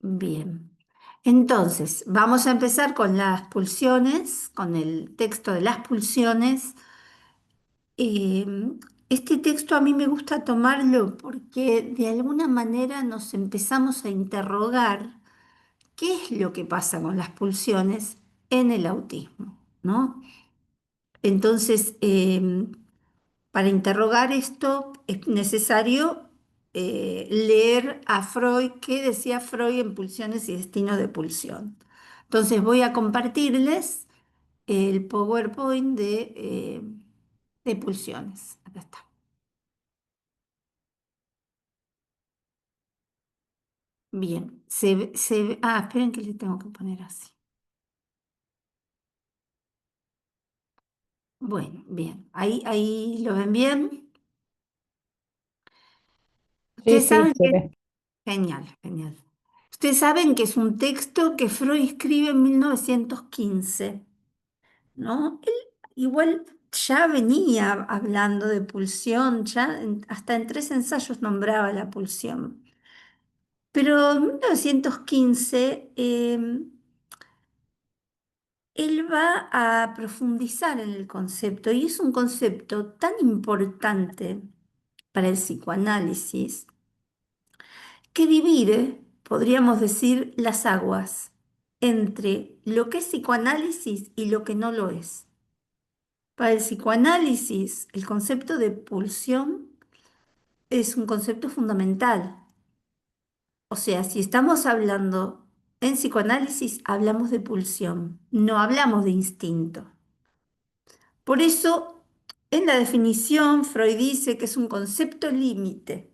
Bien. Entonces, vamos a empezar con las pulsiones, con el texto de las pulsiones. Eh, este texto a mí me gusta tomarlo porque de alguna manera nos empezamos a interrogar qué es lo que pasa con las pulsiones en el autismo, ¿no? Entonces, para interrogar esto es necesario leer a Freud, qué decía Freud en Pulsiones y Destinos de Pulsión. Entonces voy a compartirles el PowerPoint de pulsiones. Acá está. Bien, esperen que le tengo que poner así. Bueno, bien, ahí lo ven bien. Sí, Ustedes sí, saben se que, ve. genial, genial. Ustedes saben que es un texto que Freud escribe en 1915. ¿No? Él igual ya venía hablando de pulsión, ya hasta en tres ensayos nombraba la pulsión. Pero en 1915 él va a profundizar en el concepto y es un concepto tan importante para el psicoanálisis que divide, podríamos decir, las aguas entre lo que es psicoanálisis y lo que no lo es. Para el psicoanálisis, el concepto de pulsión es un concepto fundamental. O sea, si estamos hablando en psicoanálisis, hablamos de pulsión, no hablamos de instinto. Por eso, en la definición, Freud dice que es un concepto límite.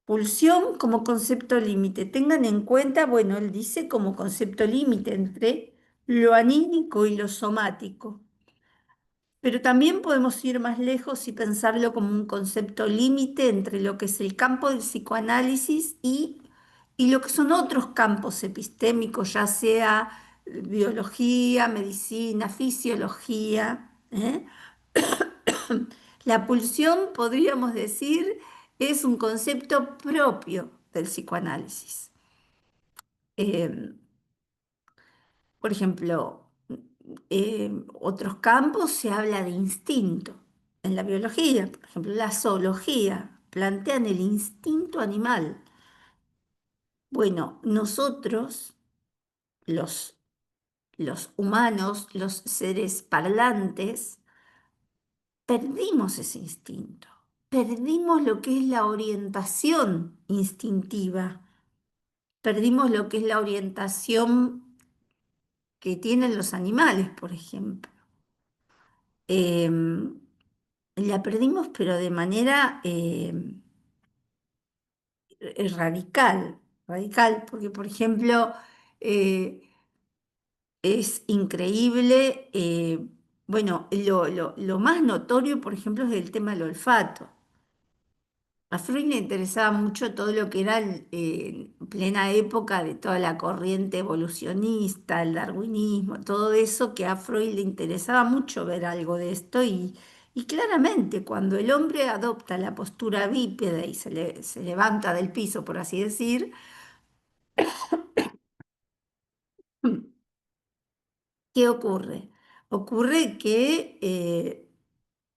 Pulsión como concepto límite. Tengan en cuenta, bueno, él dice como concepto límite entre lo anímico y lo somático. Pero también podemos ir más lejos y pensarlo como un concepto límite entre lo que es el campo del psicoanálisis y lo que son otros campos epistémicos, ya sea biología, medicina, fisiología, ¿eh? La pulsión, podríamos decir, es un concepto propio del psicoanálisis. Eh, Por ejemplo, otros campos se habla de instinto. En la biología, por ejemplo, la zoología, plantean el instinto animal. Bueno, nosotros, los, los humanos, los seres parlantes, perdimos ese instinto. Perdimos lo que es la orientación instintiva. Perdimos lo que es la orientación que tienen los animales, por ejemplo. Eh, la perdimos, pero de manera radical, radical, porque por ejemplo eh, es increíble, bueno, lo más notorio, por ejemplo, es el tema del olfato. A Freud le interesaba mucho todo lo que era plena época de toda la corriente evolucionista, el darwinismo, todo eso que a Freud le interesaba mucho ver algo de esto y claramente cuando el hombre adopta la postura bípeda y se levanta del piso, por así decir, ¿qué ocurre? Ocurre que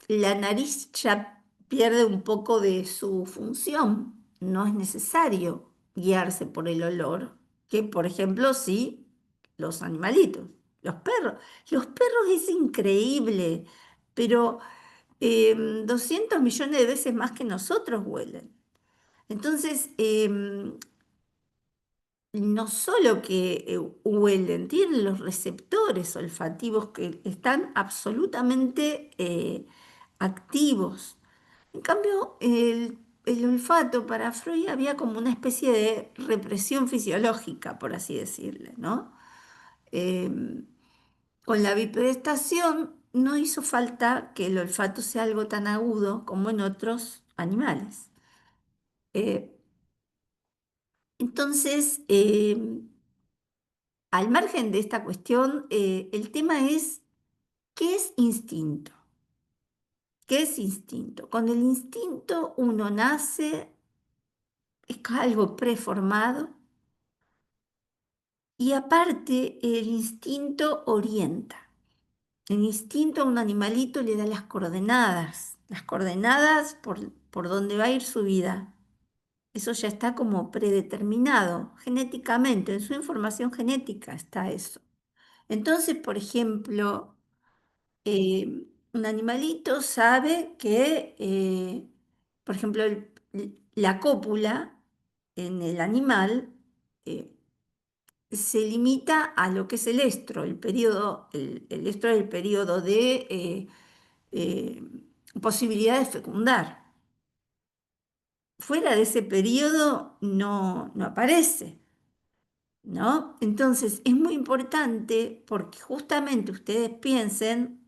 la nariz ya pierde un poco de su función. No es necesario guiarse por el olor, que por ejemplo sí los animalitos, los perros. Los perros es increíble, pero 200 millones de veces más que nosotros huelen. Entonces, no solo que huelen, tienen los receptores olfativos que están absolutamente activos. En cambio, el olfato para Freud había como una especie de represión fisiológica, por así decirle, ¿no? Eh, con la bipedestación no hizo falta que el olfato sea algo tan agudo como en otros animales. Eh, entonces, al margen de esta cuestión, el tema es, ¿qué es instinto? ¿Qué es instinto? Con el instinto uno nace, es algo preformado, Y aparte, el instinto orienta. El instinto a un animalito le da las coordenadas por donde va a ir su vida. Eso ya está como predeterminado genéticamente, en su información genética está eso. Entonces, por ejemplo, un animalito sabe que, por ejemplo, la cópula en el animal eh, se limita a lo que es el estro, el periodo, el estro es el periodo de eh, posibilidad de fecundar. Fuera de ese periodo no aparece, ¿no? Entonces es muy importante porque justamente ustedes piensen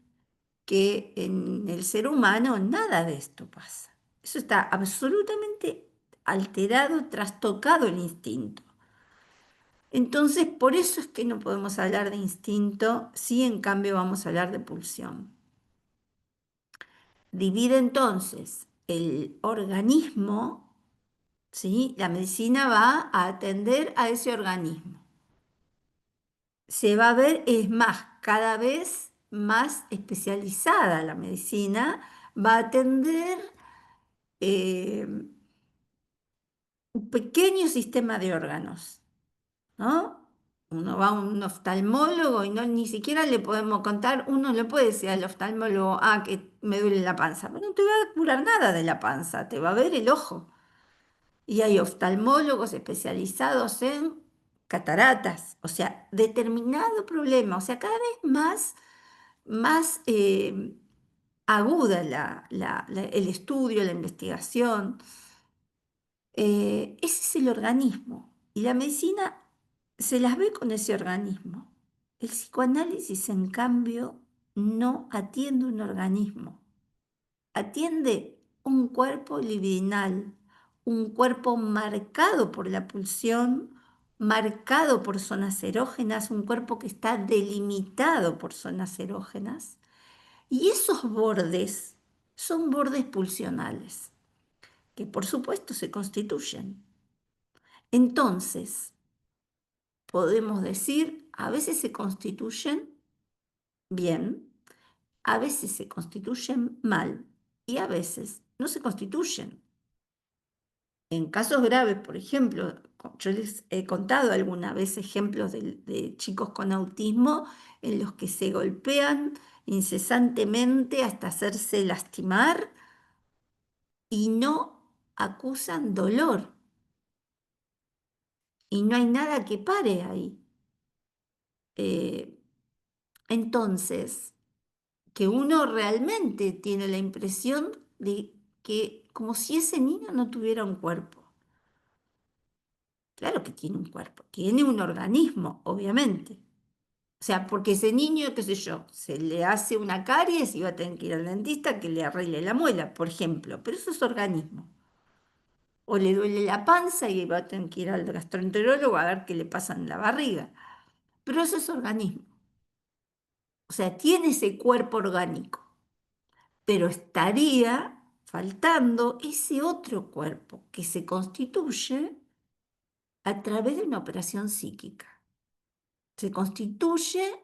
que en el ser humano nada de esto pasa. Eso está absolutamente alterado, trastocado el instinto. Entonces, por eso es que no podemos hablar de instinto, si en cambio vamos a hablar de pulsión. Divide entonces el organismo, ¿sí? La medicina va a atender a ese organismo. Se va a ver, es más, cada vez más especializada la medicina, va a atender eh, un pequeño sistema de órganos, ¿no? Uno va a un oftalmólogo y no, ni siquiera le podemos contar, uno le puede decir al oftalmólogo, ah, que me duele la panza, pero no te va a curar nada de la panza, te va a ver el ojo. Y hay oftalmólogos especializados en cataratas, o sea, determinado problema, o sea, cada vez más aguda el estudio, la investigación. Ese es el organismo y la medicina se las ve con ese organismo. El psicoanálisis, en cambio, no atiende un organismo, atiende un cuerpo libidinal, un cuerpo marcado por la pulsión, marcado por zonas erógenas, un cuerpo que está delimitado por zonas erógenas. Y esos bordes son bordes pulsionales, que por supuesto se constituyen. Entonces, podemos decir, a veces se constituyen bien, a veces se constituyen mal y a veces no se constituyen. En casos graves, por ejemplo, yo les he contado alguna vez ejemplos de chicos con autismo en los que se golpean incesantemente hasta hacerse lastimar y no acusan dolor y no hay nada que pare ahí. Eh, entonces, que uno realmente tiene la impresión de que como si ese niño no tuviera un cuerpo. Claro que tiene un cuerpo, tiene un organismo, obviamente. O sea, porque ese niño, qué sé yo, se le hace una caries y va a tener que ir al dentista que le arregle la muela, por ejemplo, pero eso es organismo. O le duele la panza y va a tener que ir al gastroenterólogo a ver qué le pasa en la barriga. Pero eso es organismo. O sea, tiene ese cuerpo orgánico, pero estaría faltando ese otro cuerpo que se constituye a través de una operación psíquica. Se constituye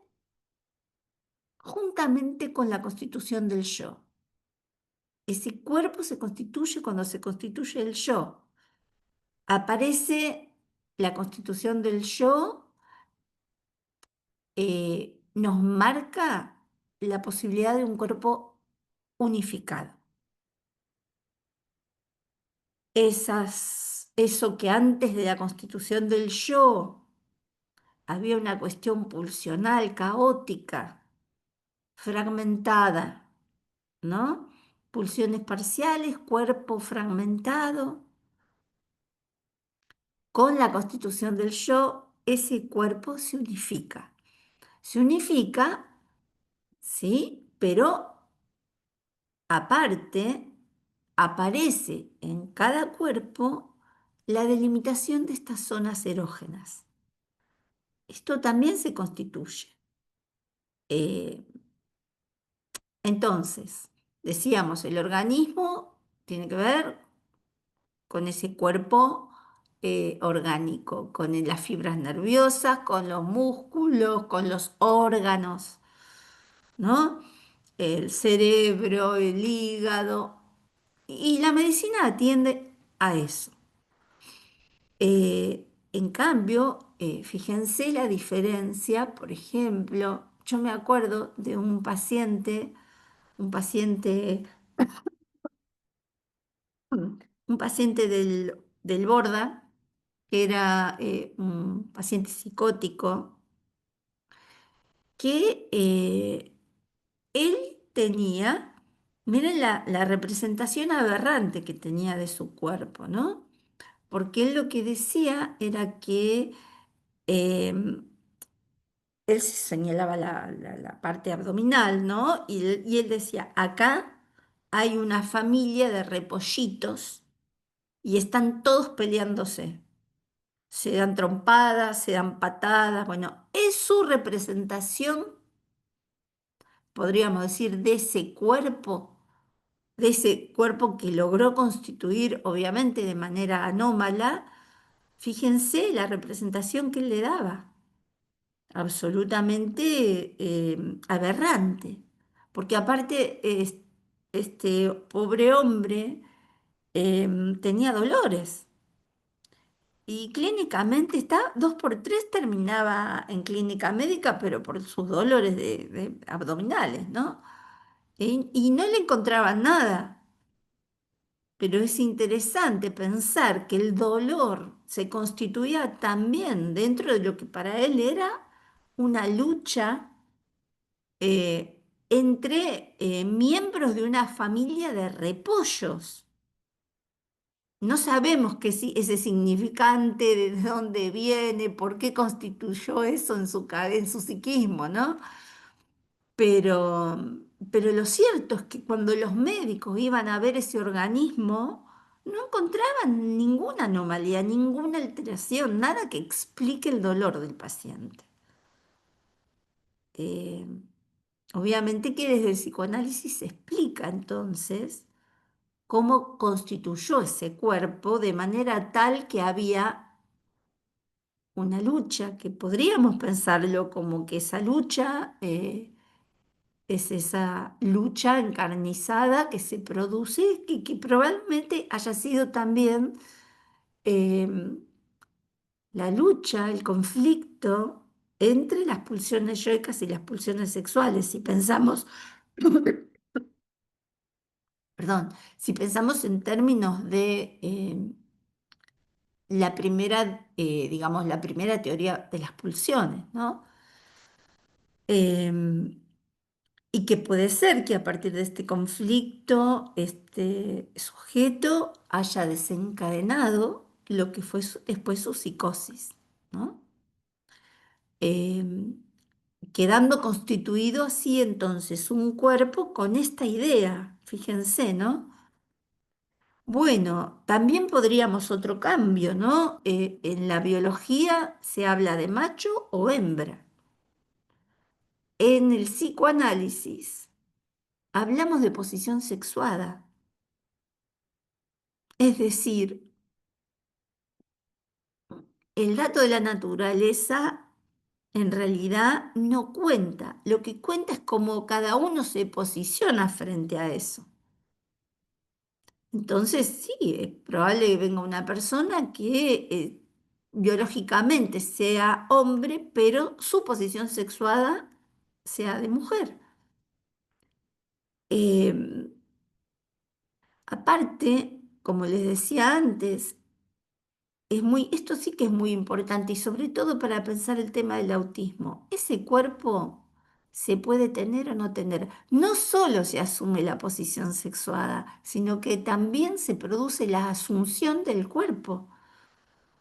juntamente con la constitución del yo. Ese cuerpo se constituye cuando se constituye el yo. Aparece la constitución del yo, nos marca la posibilidad de un cuerpo unificado. Eso que antes de la constitución del yo había una cuestión pulsional, caótica, fragmentada, ¿no? Pulsiones parciales, cuerpo fragmentado. Con la constitución del yo, ese cuerpo se unifica. Se unifica, ¿sí? Pero aparte, aparece en cada cuerpo la delimitación de estas zonas erógenas. Esto también se constituye. Eh, entonces, decíamos, el organismo tiene que ver con ese cuerpo orgánico, con las fibras nerviosas, con los músculos, con los órganos, ¿no? El cerebro, el hígado. Y la medicina atiende a eso. En cambio, fíjense la diferencia, por ejemplo, yo me acuerdo de un paciente, un paciente del Borda, que era un paciente psicótico, que él tenía, miren la representación aberrante que tenía de su cuerpo, ¿no? Porque él lo que decía era que em, él se señalaba la parte abdominal, ¿no? Y él decía, acá hay una familia de repollitos y están todos peleándose. Se dan trompadas, se dan patadas. Bueno, es su representación, podríamos decir, de ese cuerpo que logró constituir, obviamente de manera anómala. Fíjense la representación que él le daba. Absolutamente aberrante, porque aparte este pobre hombre tenía dolores y clínicamente está 2 por 3 terminaba en clínica médica, pero por sus dolores de abdominales, ¿no? Y no le encontraban nada, pero es interesante pensar que el dolor se constituía también dentro de lo que para él era una lucha entre miembros de una familia de repollos. No sabemos ese significante, de dónde viene, por qué constituyó eso en en su psiquismo, ¿no? Pero, pero lo cierto es que cuando los médicos iban a ver ese organismo, no encontraban ninguna anomalía, ninguna alteración, nada que explique el dolor del paciente. Eh, Obviamente que desde el psicoanálisis se explica entonces cómo constituyó ese cuerpo de manera tal que había una lucha, que podríamos pensarlo como que esa lucha es esa lucha encarnizada que se produce, que probablemente haya sido también eh, la lucha, el conflicto entre las pulsiones yoicas y las pulsiones sexuales. Si pensamos perdón, si pensamos en términos de la primera, digamos, la primera teoría de las pulsiones, ¿no? Em, y que puede ser que a partir de este conflicto, este sujeto haya desencadenado lo que fue después su psicosis, ¿no? Em, Quedando constituido así entonces un cuerpo con esta idea, fíjense, ¿no? Bueno, también podríamos otro cambio, ¿no? En la biología se habla de macho o hembra. En el psicoanálisis hablamos de posición sexuada. Es decir, el dato de la naturaleza en realidad no cuenta. Lo que cuenta es cómo cada uno se posiciona frente a eso. Entonces, sí, es probable que venga una persona que biológicamente sea hombre, pero su posición sexuada sea de mujer. Eh, Aparte, como les decía antes, esto sí que es muy importante y sobre todo para pensar el tema del autismo. Ese cuerpo se puede tener o no tener. No solo se asume la posición sexuada, sino que también se produce la asunción del cuerpo.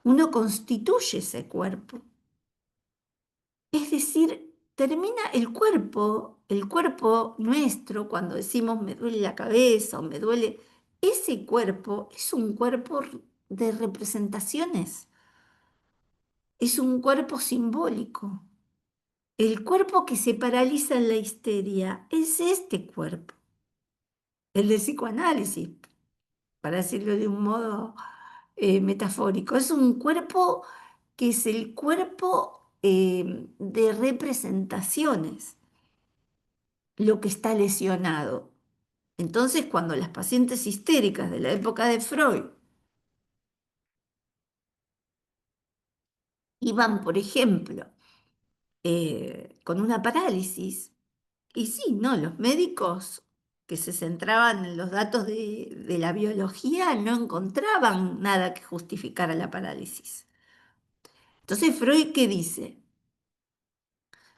Uno constituye ese cuerpo. Es decir, termina el cuerpo nuestro, cuando decimos me duele la cabeza o me duele, ese cuerpo es un cuerpo de representaciones, es un cuerpo simbólico. El cuerpo que se paraliza en la histeria es este cuerpo, el del psicoanálisis, para decirlo de un modo metafórico. Es un cuerpo que es el cuerpo de representaciones, lo que está lesionado. Entonces, cuando las pacientes histéricas de la época de Freud iban, por ejemplo, con una parálisis, y sí, no, los médicos que se centraban en los datos de la biología no encontraban nada que justificara la parálisis. Entonces, Freud, ¿qué dice?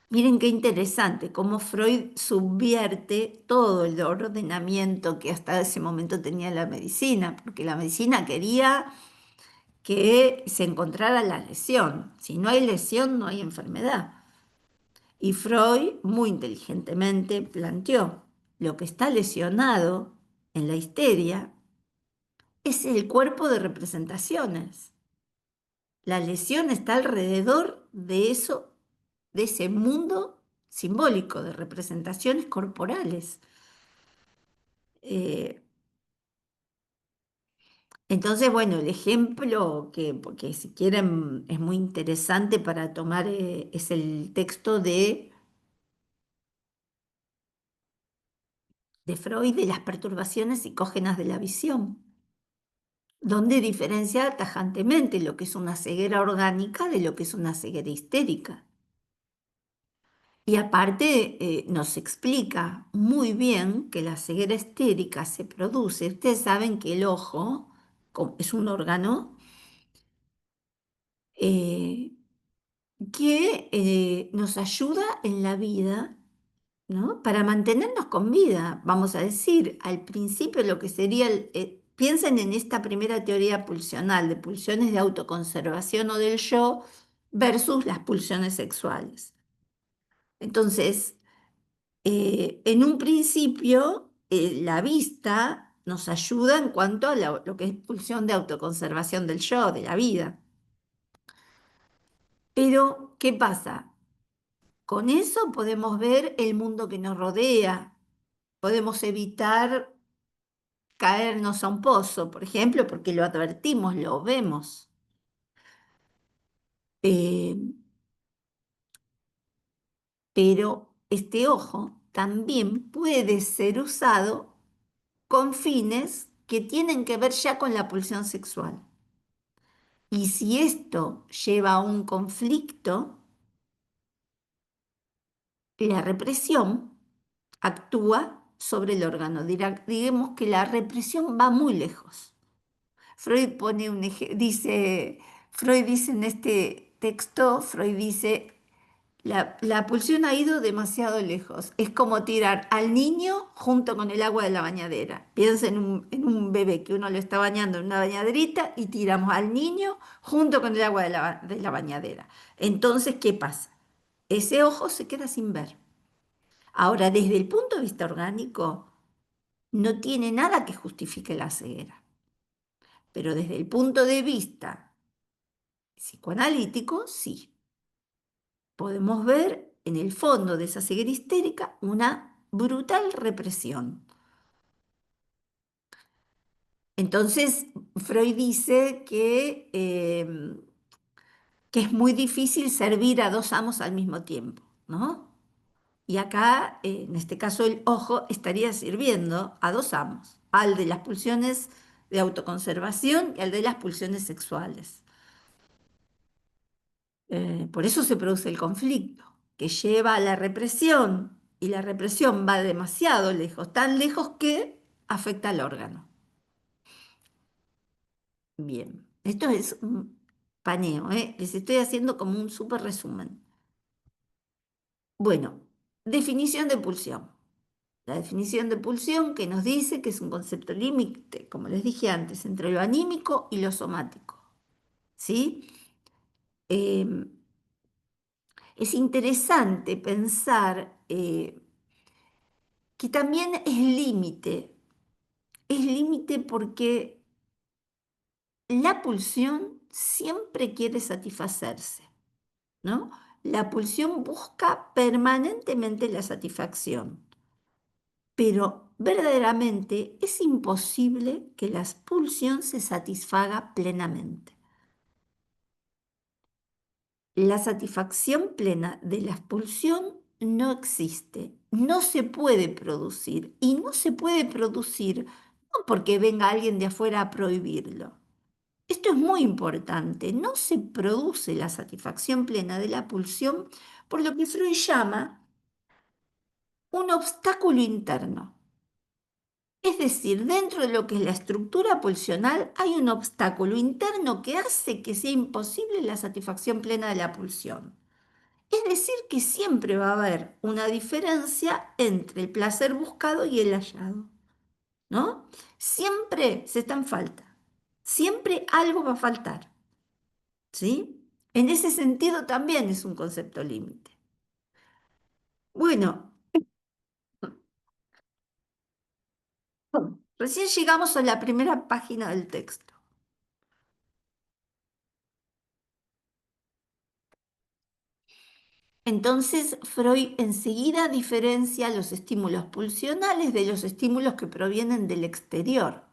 Miren qué interesante cómo Freud subvierte todo el ordenamiento que hasta ese momento tenía la medicina, porque la medicina quería que se encontrara la lesión. Si no hay lesión, no hay enfermedad. Y Freud muy inteligentemente planteó, lo que está lesionado en la histeria es el cuerpo de representaciones. La lesión está alrededor de eso, de ese mundo simbólico de representaciones corporales. Eh, entonces, bueno, el ejemplo que, porque si quieren es muy interesante para tomar, es el texto de Freud de las perturbaciones psicógenas de la visión, donde diferencia tajantemente lo que es una ceguera orgánica de lo que es una ceguera histérica. Y aparte nos explica muy bien que la ceguera histérica se produce. Ustedes saben que el ojo es un órgano eh, que nos ayuda en la vida, ¿no? Para mantenernos con vida, vamos a decir, al principio lo que sería, piensen en esta primera teoría pulsional, de pulsiones de autoconservación o del yo versus las pulsiones sexuales. Entonces, en un principio, la vista nos ayuda en cuanto a lo que es pulsión de autoconservación del yo, de la vida. Pero, ¿qué pasa? Con eso podemos ver el mundo que nos rodea, podemos evitar caernos a un pozo, por ejemplo, porque lo advertimos, lo vemos. Eh, pero este ojo también puede ser usado con fines que tienen que ver ya con la pulsión sexual. Y si esto lleva a un conflicto, la represión actúa sobre el órgano. Digamos que la represión va muy lejos. Freud pone Freud dice en este texto, Freud dice, la pulsión ha ido demasiado lejos. Es como tirar al niño junto con el agua de la bañadera. Piensa en un bebé que uno lo está bañando en una bañaderita y tiramos al niño junto con el agua de la bañadera. Entonces, ¿qué pasa? Ese ojo se queda sin ver. Ahora, desde el punto de vista orgánico, no tiene nada que justifique la ceguera. Pero desde el punto de vista psicoanalítico, sí. Podemos ver en el fondo de esa ceguera histérica una brutal represión. Entonces, Freud dice que es muy difícil servir a dos amos al mismo tiempo, ¿no? Y acá, en este caso, el ojo estaría sirviendo a dos amos, al de las pulsiones de autoconservación y al de las pulsiones sexuales. Por eso se produce el conflicto, que lleva a la represión, y la represión va demasiado lejos, tan lejos que afecta al órgano. Bien, esto es un paneo, ¿eh? Les estoy haciendo como un súper resumen. Bueno, definición de pulsión. La definición de pulsión que nos dice que es un concepto límite, como les dije antes, entre lo anímico y lo somático. ¿Sí? Eh, es interesante pensar que también es límite porque la pulsión siempre quiere satisfacerse, ¿no? La pulsión busca permanentemente la satisfacción. pero verdaderamente es imposible que la pulsión se satisfaga plenamente. La satisfacción plena de la expulsión no existe, no se puede producir y no se puede producir no porque venga alguien de afuera a prohibirlo. Esto es muy importante, no se produce la satisfacción plena de la pulsión por lo que Freud llama un obstáculo interno. Es decir, dentro de lo que es la estructura pulsional hay un obstáculo interno que hace que sea imposible la satisfacción plena de la pulsión. Es decir, que siempre va a haber una diferencia entre el placer buscado y el hallado, ¿no? Siempre se está en falta, siempre algo va a faltar, ¿sí? En ese sentido también es un concepto límite. Bueno, recién llegamos a la primera página del texto. Entonces, Freud enseguida diferencia los estímulos pulsionales de los estímulos que provienen del exterior.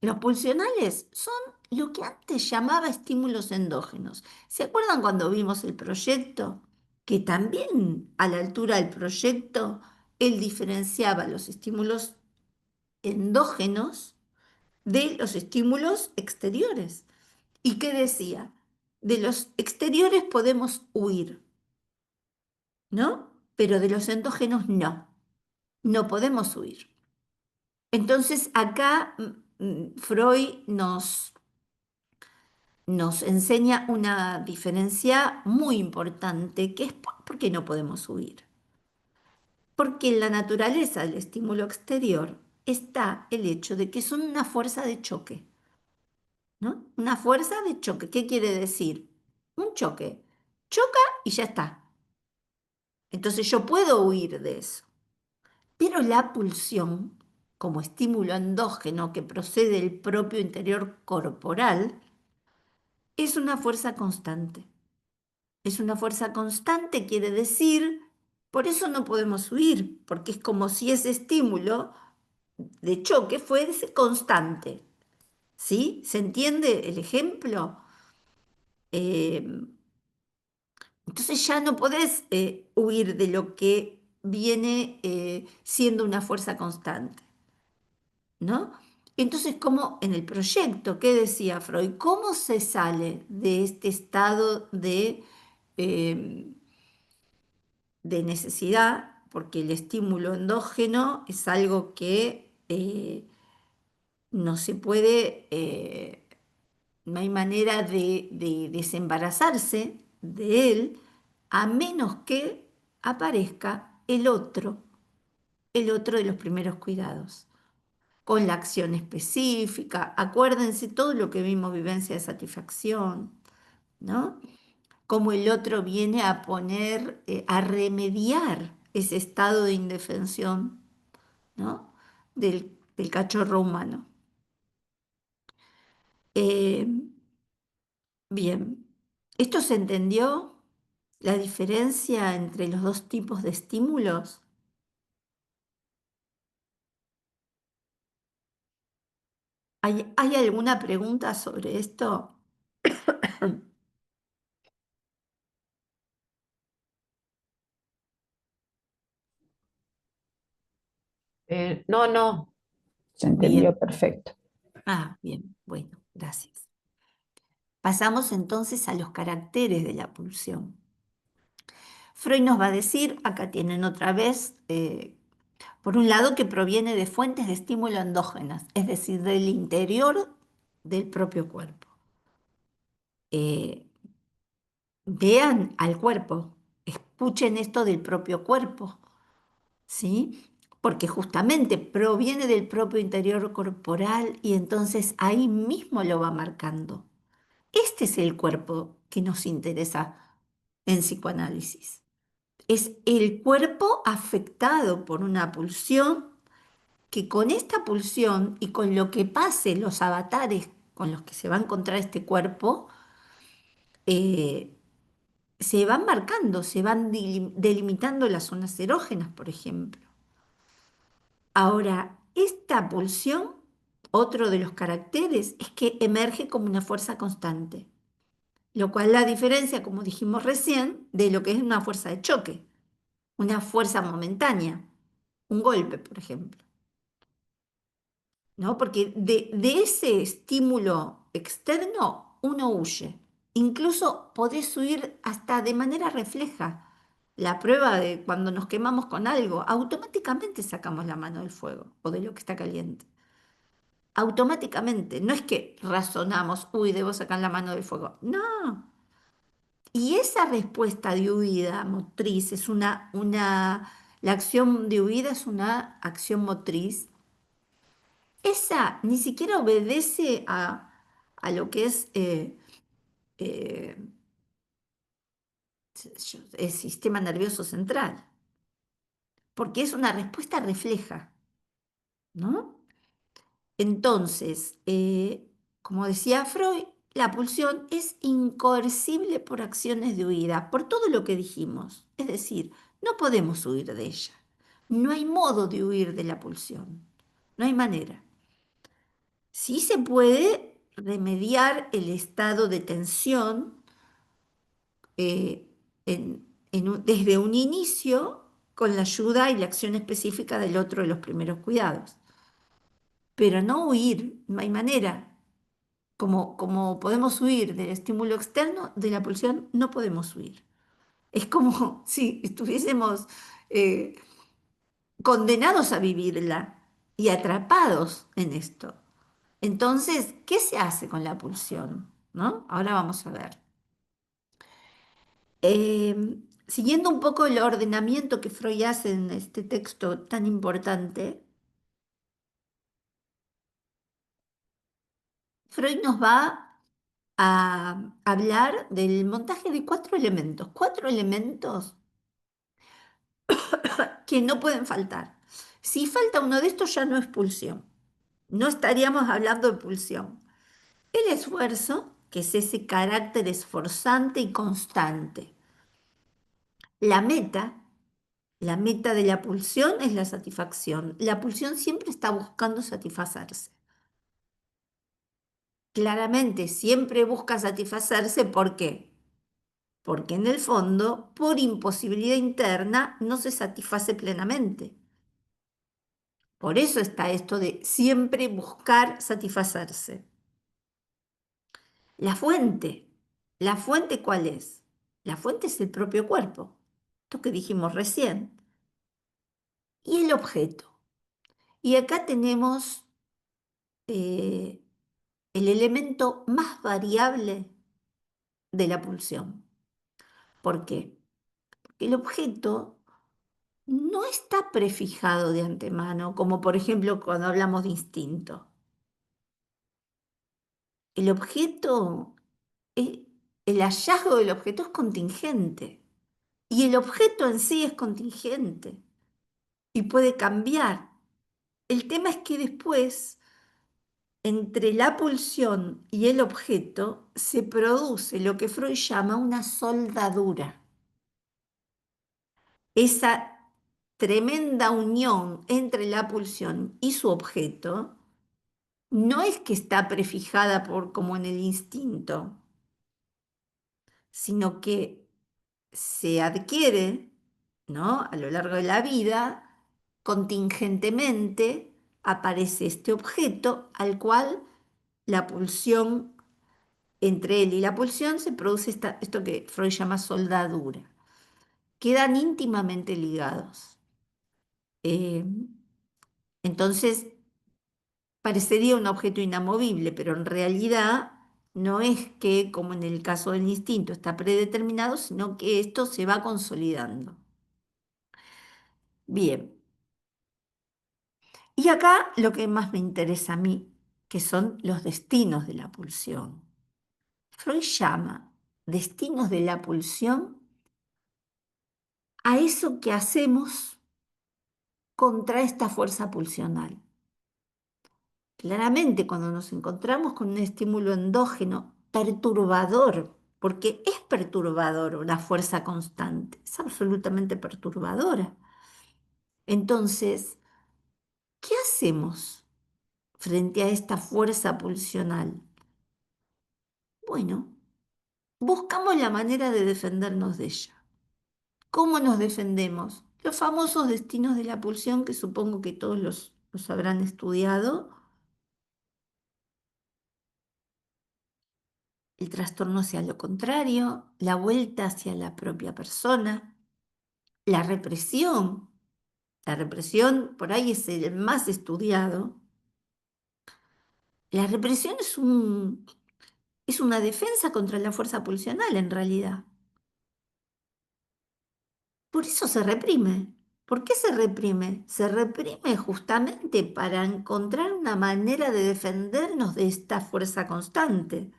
Los pulsionales son lo que antes llamaba estímulos endógenos. ¿Se acuerdan cuando vimos el proyecto? Que también a la altura del proyecto él diferenciaba los estímulos endógenos de los estímulos exteriores. ¿Y qué decía? De los exteriores podemos huir, ¿no? Pero de los endógenos no, no podemos huir. Entonces acá Freud nos enseña una diferencia muy importante, que es por qué no podemos huir. Porque en la naturaleza del estímulo exterior está el hecho de que son una fuerza de choque, ¿no? Una fuerza de choque. ¿Qué quiere decir? Un choque. Choca y ya está. Entonces yo puedo huir de eso. Pero la pulsión, como estímulo endógeno que procede del propio interior corporal, es una fuerza constante. Es una fuerza constante, quiere decir, por eso no podemos huir, porque es como si ese estímulo de choque fuese constante. ¿Sí? ¿Se entiende el ejemplo? Eh, entonces ya no podés huir de lo que viene siendo una fuerza constante, ¿no? Entonces, ¿cómo en el proyecto, qué decía Freud? ¿Cómo se sale de este estado eh, de necesidad? Porque el estímulo endógeno es algo que no se puede, no hay manera de desembarazarse de él a menos que aparezca el otro de los primeros cuidados, con la acción específica. Acuérdense todo lo que vimos, vivencia de satisfacción, ¿no? Como el otro viene a poner, a remediar ese estado de indefensión, ¿no? Del cachorro humano. Eh, bien, ¿esto se entendió? ¿La diferencia entre los dos tipos de estímulos? ¿Hay alguna pregunta sobre esto? No, no, se entendió Bien. perfecto. Ah, bien, bueno, gracias. Pasamos entonces a los caracteres de la pulsión. Freud nos va a decir, acá tienen otra vez, por un lado, que proviene de fuentes de estímulo endógenas, es decir, del interior del propio cuerpo. Eh, Vean al cuerpo, escuchen esto del propio cuerpo, ¿sí? Porque justamente proviene del propio interior corporal y entonces ahí mismo lo va marcando. Este es el cuerpo que nos interesa en psicoanálisis. Es el cuerpo afectado por una pulsión que con esta pulsión y con lo que pase los avatares con los que se va a encontrar este cuerpo, eh, se van marcando, se van delimitando las zonas erógenas, por ejemplo. Ahora, esta pulsión, otro de los caracteres, es que emerge como una fuerza constante, lo cual la diferencia, como dijimos recién, de lo que es una fuerza de choque, una fuerza momentánea, un golpe, por ejemplo, ¿no? Porque de ese estímulo externo uno huye. Incluso podés huir hasta de manera refleja. La prueba de cuando nos quemamos con algo, automáticamente sacamos la mano del fuego o de lo que está caliente. Automáticamente, no es que razonamos, uy, debo sacar la mano del fuego. No. Y esa respuesta de huida motriz es la acción de huida es una acción motriz. Esa ni siquiera obedece a lo que es eh, el sistema nervioso central, porque es una respuesta refleja, ¿no? Entonces, como decía Freud, la pulsión es incoercible por acciones de huida, por todo lo que dijimos. Es decir, no podemos huir de ella. No hay modo de huir de la pulsión. No hay manera. Sí se puede remediar el estado de tensión eh, desde un inicio con la ayuda y la acción específica del otro de los primeros cuidados. Pero no huir, no hay manera. Como podemos huir del estímulo externo, de la pulsión no podemos huir. Es como si estuviésemos eh, condenados a vivirla y atrapados en esto. Entonces, ¿qué se hace con la pulsión? ¿No? Ahora vamos a ver. Siguiendo un poco el ordenamiento que Freud hace en este texto tan importante, Freud nos va a hablar del montaje de cuatro elementos que no pueden faltar. Si falta uno de estos ya no es pulsión, no estaríamos hablando de pulsión. El esfuerzo, que es ese carácter esforzante y constante. La meta, la meta de la pulsión es la satisfacción. La pulsión siempre está buscando satisfacerse. Claramente, siempre busca satisfacerse, ¿por qué? Porque en el fondo, por imposibilidad interna, no se satisface plenamente. Por eso está esto de siempre buscar satisfacerse. La fuente. ¿La fuente cuál es? La fuente es el propio cuerpo. Esto que dijimos recién. Y el objeto. Y acá tenemos eh, el elemento más variable de la pulsión. ¿Por qué? Porque el objeto no está prefijado de antemano, como por ejemplo cuando hablamos de instinto. El objeto, eh, el hallazgo del objeto es contingente y el objeto en sí es contingente y puede cambiar. El tema es que después, entre la pulsión y el objeto, se produce lo que Freud llama una soldadura. Esa tremenda unión entre la pulsión y su objeto no es que está prefijada por como en el instinto, sino que se adquiere, ¿no? A lo largo de la vida, contingentemente aparece este objeto al cual la pulsión, entre él y la pulsión se produce esto que Freud llama soldadura. Quedan íntimamente ligados. Eh, entonces, parecería un objeto inamovible, pero en realidad no es que, como en el caso del instinto, está predeterminado, sino que esto se va consolidando. Bien, y acá lo que más me interesa a mí, que son los destinos de la pulsión. Freud llama destinos de la pulsión a eso que hacemos contra esta fuerza pulsional. Claramente, cuando nos encontramos con un estímulo endógeno perturbador, porque es perturbador la fuerza constante, es absolutamente perturbadora. Entonces, ¿Qué hacemos frente a esta fuerza pulsional? Bueno, buscamos la manera de defendernos de ella. ¿Cómo nos defendemos? Los famosos destinos de la pulsión, que supongo que todos los habrán estudiado, el trastorno hacia lo contrario, la vuelta hacia la propia persona, la represión. La represión por ahí es el más estudiado. La represión es una defensa contra la fuerza pulsional en realidad. Por eso se reprime. ¿Por qué se reprime? Se reprime justamente para encontrar una manera de defendernos de esta fuerza constante.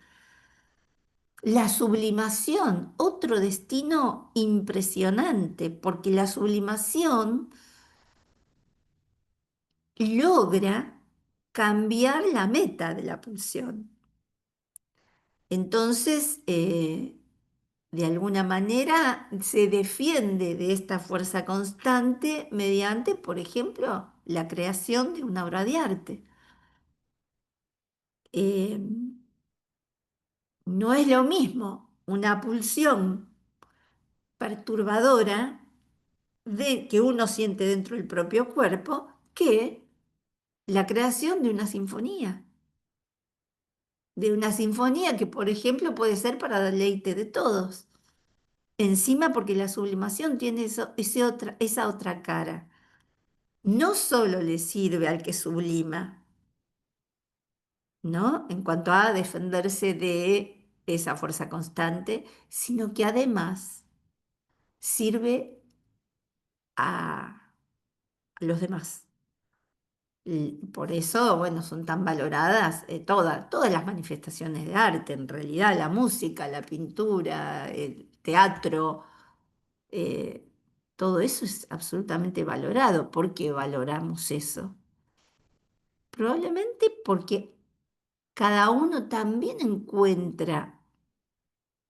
La sublimación, otro destino impresionante, porque la sublimación logra cambiar la meta de la pulsión. Entonces, de alguna manera se defiende de esta fuerza constante mediante, por ejemplo, la creación de una obra de arte. Eh, no es lo mismo una pulsión perturbadora que uno siente dentro del propio cuerpo que la creación de una sinfonía que, por ejemplo, puede ser para deleite de todos. Encima porque la sublimación tiene esa otra cara. No solo le sirve al que sublima, ¿no? En cuanto a defenderse de esa fuerza constante, sino que además sirve a los demás. Y por eso, bueno, son tan valoradas todas las manifestaciones de arte, en realidad, la música, la pintura, el teatro, eh, todo eso es absolutamente valorado. ¿Por qué valoramos eso? Probablemente porque cada uno también encuentra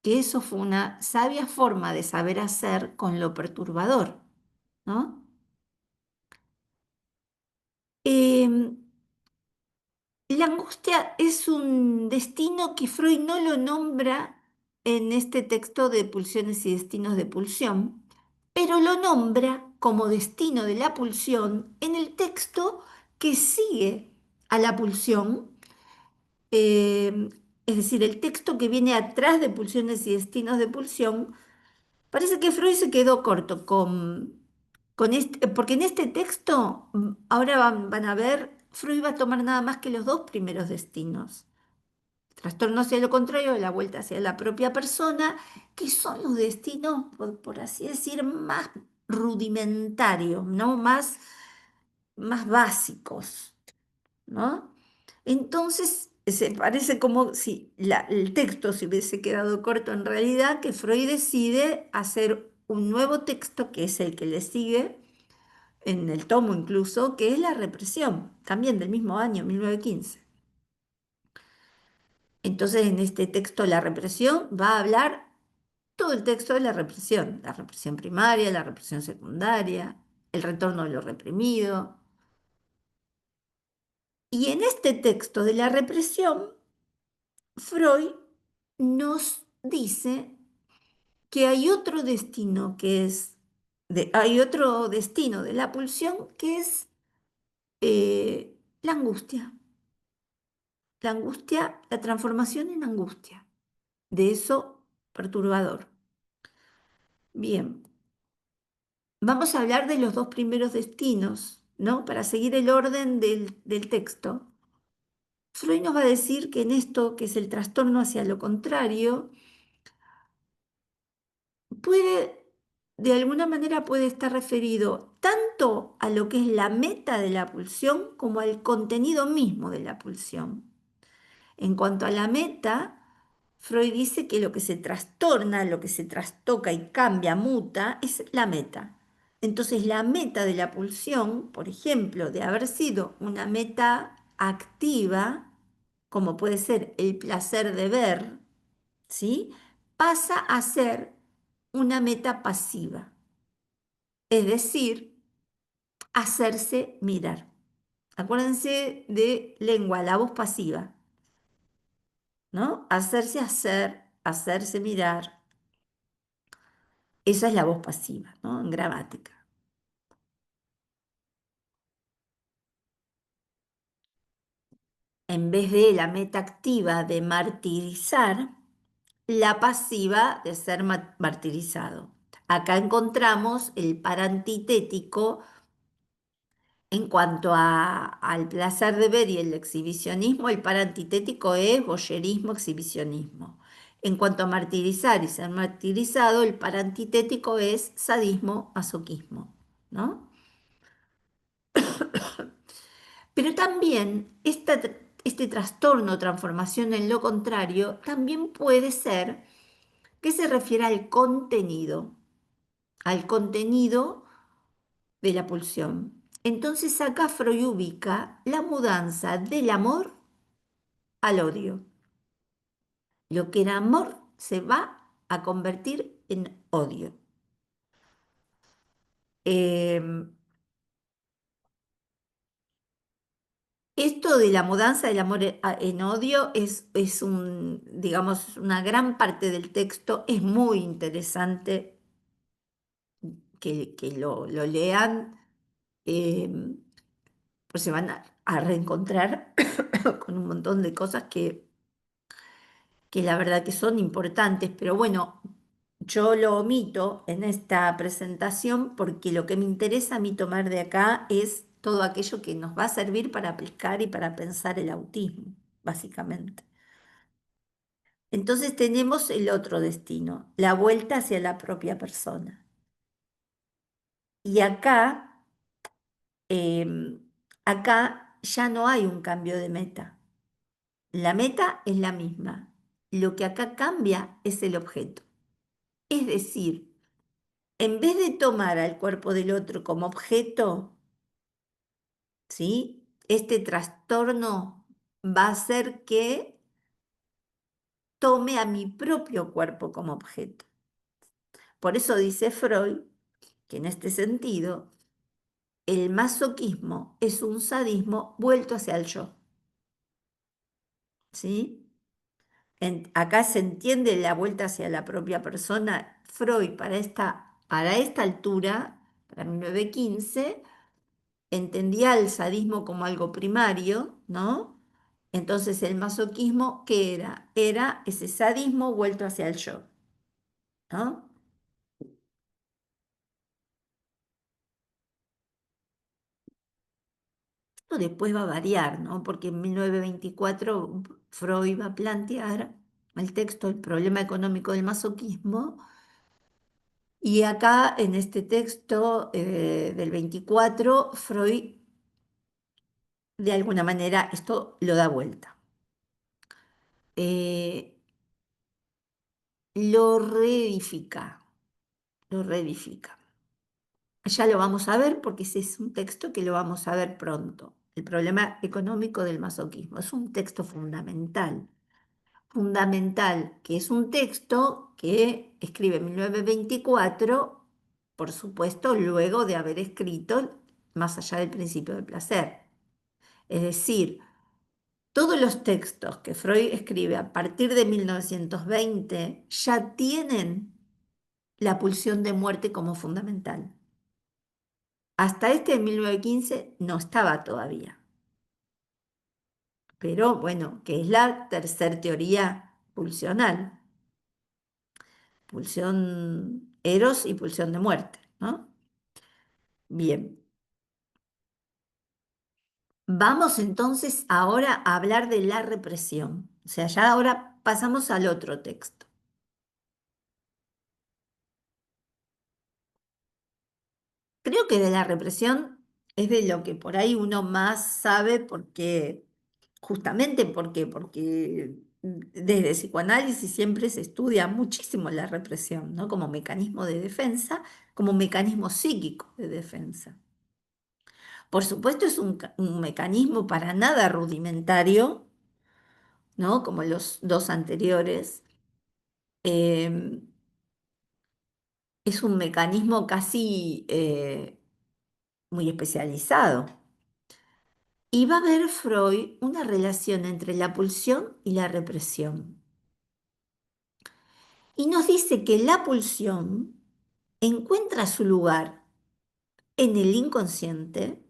que eso fue una sabia forma de saber hacer con lo perturbador, ¿no? Em, la angustia es un destino que Freud no lo nombra en este texto de Pulsiones y Destinos de Pulsión, pero lo nombra como destino de la pulsión en el texto que sigue a la pulsión, eh, es decir, el texto que viene atrás de Pulsiones y Destinos de Pulsión. Parece que Freud se quedó corto con este, porque en este texto, ahora van a ver, Freud va a tomar nada más que los dos primeros destinos. Trastorno hacia lo contrario, la vuelta hacia la propia persona, que son los destinos, por así decir, más rudimentarios, ¿no? Más básicos, ¿no? Entonces, se parece como si el texto se hubiese quedado corto en realidad, que Freud decide hacer un nuevo texto, que es el que le sigue, en el tomo incluso, que es La represión, también del mismo año, 1915. Entonces, en este texto, La represión, va a hablar todo el texto de la represión primaria, la represión secundaria, el retorno de lo reprimido. Y en este texto de la represión, Freud nos dice que hay otro destino hay otro destino de la pulsión que es la angustia. La angustia, la transformación en angustia, de eso perturbador. Bien, vamos a hablar de los dos primeros destinos, ¿no? Para seguir el orden del texto. Freud nos va a decir que en esto, que es el trastorno hacia lo contrario, puede, de alguna manera puede estar referido tanto a lo que es la meta de la pulsión como al contenido mismo de la pulsión. En cuanto a la meta, Freud dice que lo que se trastorna, lo que se trastoca y cambia, muta, es la meta. Entonces, la meta de la pulsión, por ejemplo, de haber sido una meta activa, como puede ser el placer de ver, ¿sí? Pasa a ser una meta pasiva, es decir, hacerse mirar. Acuérdense de lengua, la voz pasiva, ¿no? Hacerse hacer, hacerse mirar. Esa es la voz pasiva, ¿no? En gramática. En vez de la meta activa de martirizar, la pasiva de ser martirizado. Acá encontramos el parantitético en cuanto al placer de ver y el exhibicionismo. El parantitético es voyerismo, exhibicionismo. En cuanto a martirizar y ser martirizado, el parantitético es sadismo, masoquismo, ¿no? Pero también este trastorno, transformación en lo contrario, también puede ser que se refiere al contenido de la pulsión. Entonces acá Freud ubica la mudanza del amor al odio. Lo que era amor se va a convertir en odio. Eh, Esto de la mudanza del amor en odio es digamos, una gran parte del texto. Es muy interesante que lo lean, eh, pues se van a reencontrar con un montón de cosas que la verdad que son importantes, pero bueno, yo lo omito en esta presentación porque lo que me interesa a mí tomar de acá es todo aquello que nos va a servir para aplicar y para pensar el autismo, básicamente. Entonces tenemos el otro destino, la vuelta hacia la propia persona. Y em, acá ya no hay un cambio de meta. La meta es la misma. Lo que acá cambia es el objeto. Es decir, en vez de tomar al cuerpo del otro como objeto, ¿sí? Este trastorno va a hacer que tome a mi propio cuerpo como objeto. Por eso dice Freud que en este sentido el masoquismo es un sadismo vuelto hacia el yo, ¿sí? Acá se entiende la vuelta hacia la propia persona. Freud para esta altura, para 1915, entendía el sadismo como algo primario, ¿no? Entonces el masoquismo, ¿qué era? Era ese sadismo vuelto hacia el yo, ¿no? Esto después va a variar, ¿no? Porque en 1924 Freud va a plantear el texto El problema económico del masoquismo, y acá en este texto del 24, Freud de alguna manera esto lo da vuelta. Eh, lo reedifica, lo reedifica. Ya lo vamos a ver porque ese es un texto que lo vamos a ver pronto. El problema económico del masoquismo es un texto fundamental, fundamental, que es un texto que escribe en 1924, por supuesto, luego de haber escrito Más allá del principio del placer. Es decir, todos los textos que Freud escribe a partir de 1920 ya tienen la pulsión de muerte como fundamental. Hasta este de 1915 no estaba todavía, pero bueno, que es la tercer teoría pulsional, pulsión eros y pulsión de muerte, ¿no? Bien, vamos entonces ahora a hablar de la represión, o sea, ya ahora pasamos al otro texto. Creo que de la represión es de lo que por ahí uno más sabe porque, justamente porque desde psicoanálisis siempre se estudia muchísimo la represión, ¿no? Como mecanismo de defensa, como mecanismo psíquico de defensa. Por supuesto es un mecanismo para nada rudimentario, ¿no? Como los dos anteriores. Eh, es un mecanismo casi muy especializado. Y va a ver Freud una relación entre la pulsión y la represión. Y nos dice que la pulsión encuentra su lugar en el inconsciente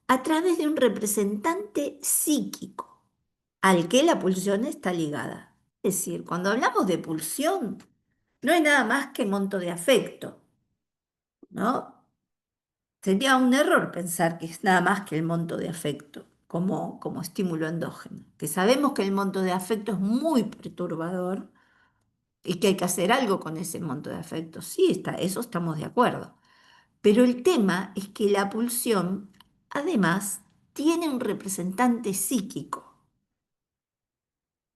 a través de un representante psíquico al que la pulsión está ligada. Es decir, cuando hablamos de pulsión, no es nada más que monto de afecto, ¿no? Sería un error pensar que es nada más que el monto de afecto como estímulo endógeno, que sabemos que el monto de afecto es muy perturbador y que hay que hacer algo con ese monto de afecto. Sí, está, eso estamos de acuerdo. Pero el tema es que la pulsión, además, tiene un representante psíquico,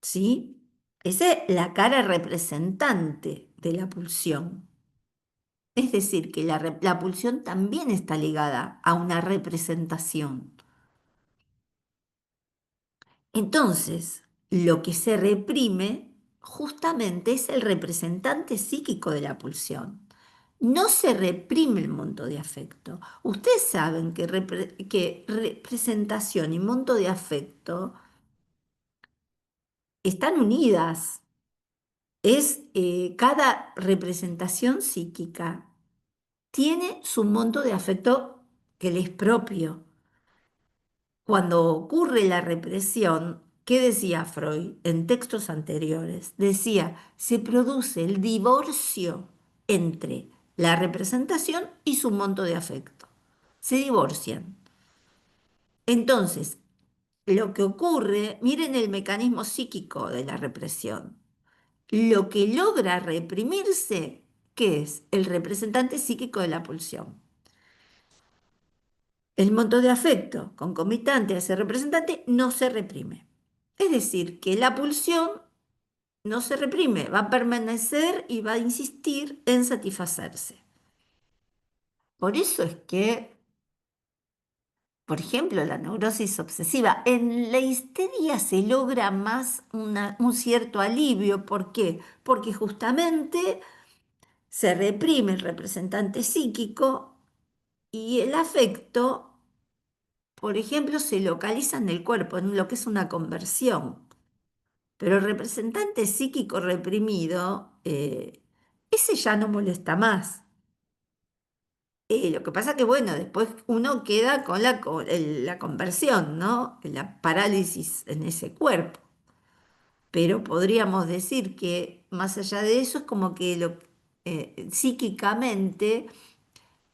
¿sí? Esa es la cara representante de la pulsión. Es decir, que la pulsión también está ligada a una representación. Entonces, lo que se reprime justamente es el representante psíquico de la pulsión. No se reprime el monto de afecto. Ustedes saben que representación y monto de afecto están unidas. Es cada representación psíquica tiene su monto de afecto que le es propio. Cuando ocurre la represión, ¿qué decía Freud en textos anteriores? Decía, se produce el divorcio entre la representación y su monto de afecto. Se divorcian. Entonces, lo que ocurre, miren el mecanismo psíquico de la represión. Lo que logra reprimirse, ¿qué es? El representante psíquico de la pulsión. El monto de afecto concomitante a ese representante no se reprime. Es decir, que la pulsión no se reprime, va a permanecer y va a insistir en satisfacerse. Por eso es que, por ejemplo, la neurosis obsesiva, en la histeria se logra más un cierto alivio. ¿Por qué? Porque justamente se reprime el representante psíquico y el afecto, por ejemplo, se localiza en el cuerpo, en lo que es una conversión. Pero el representante psíquico reprimido, ese ya no molesta más. Lo que pasa que, bueno, después uno queda con la conversión, ¿no? La parálisis en ese cuerpo. Pero podríamos decir que más allá de eso es como que psíquicamente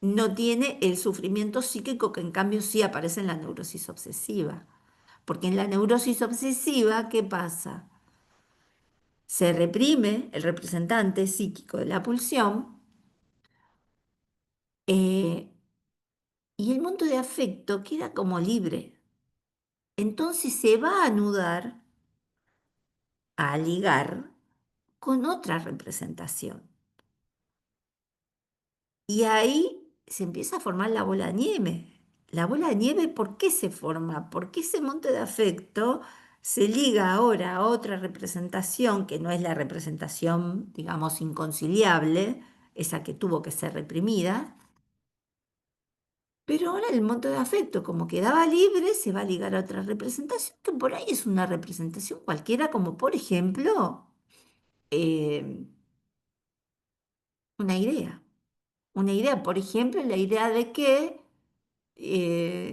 no tiene el sufrimiento psíquico que en cambio sí aparece en la neurosis obsesiva. Porque en la neurosis obsesiva, ¿qué pasa? Se reprime el representante psíquico de la pulsión eh, y el mundo de afecto queda como libre. Entonces se va a anudar, a ligar con otra representación. Y ahí se empieza a formar la bola de nieve. La bola de nieve, ¿por qué se forma? Porque ese monte de afecto se liga ahora a otra representación que no es la representación, digamos, inconciliable, esa que tuvo que ser reprimida. Pero ahora el monto de afecto, como quedaba libre, se va a ligar a otra representación, que por ahí es una representación cualquiera, como por ejemplo, eh, una idea. Una idea, por ejemplo, la idea de que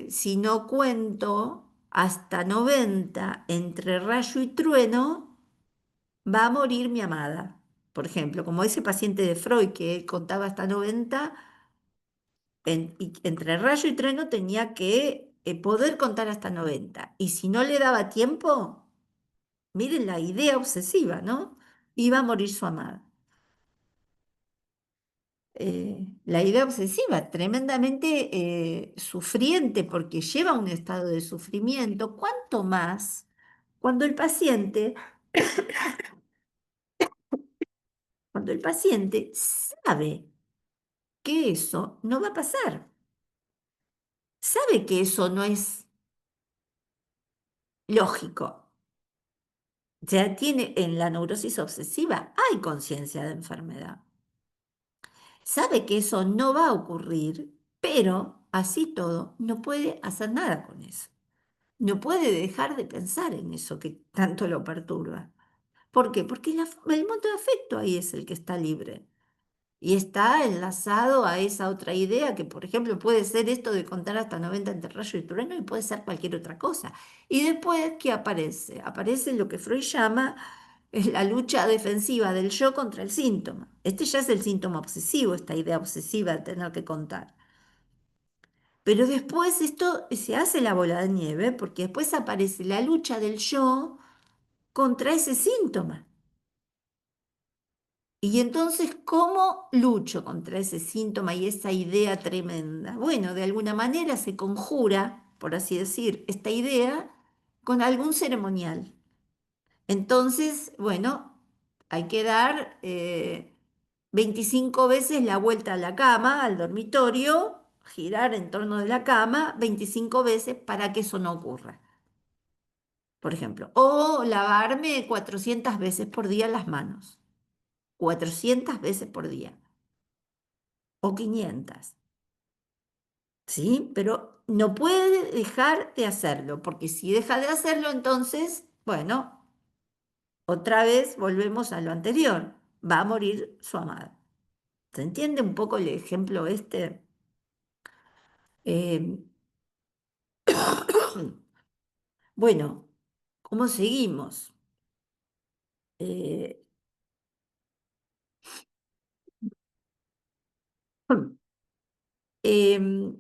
si no cuento hasta 90 entre rayo y trueno, va a morir mi amada. Por ejemplo, como ese paciente de Freud que él contaba hasta 90, y entre rayo y trueno tenía que poder contar hasta 90. Y si no le daba tiempo, miren la idea obsesiva, ¿no? Iba a morir su amada. La idea obsesiva, tremendamente sufriente porque lleva a un estado de sufrimiento, cuanto más cuando cuando el paciente sabe que eso no va a pasar, sabe que eso no es lógico. Ya tiene en la neurosis obsesiva, hay conciencia de enfermedad. Sabe que eso no va a ocurrir, pero así todo no puede hacer nada con eso. No puede dejar de pensar en eso que tanto lo perturba. ¿Por qué? Porque el mundo de afecto ahí es el que está libre. Y está enlazado a esa otra idea que, por ejemplo, puede ser esto de contar hasta 90 entre rayo y trueno y puede ser cualquier otra cosa. Y después, ¿qué aparece? Aparece lo que Freud llama la lucha defensiva del yo contra el síntoma. Este ya es el síntoma obsesivo, esta idea obsesiva de tener que contar. Pero después esto se hace la bola de nieve porque después aparece la lucha del yo contra ese síntoma. Y entonces, ¿cómo lucho contra ese síntoma y esa idea tremenda? Bueno, de alguna manera se conjura, por así decir, esta idea con algún ceremonial. Entonces, bueno, hay que dar 25 veces la vuelta a la cama, al dormitorio, girar en torno de la cama 25 veces para que eso no ocurra, por ejemplo. O lavarme 400 veces por día las manos, 400 veces por día. O 500, ¿sí? Pero no puede dejar de hacerlo, porque si deja de hacerlo, entonces, bueno, otra vez volvemos a lo anterior, va a morir su amada. ¿Se entiende un poco el ejemplo este? Eh, bueno, ¿cómo seguimos? Eh, em,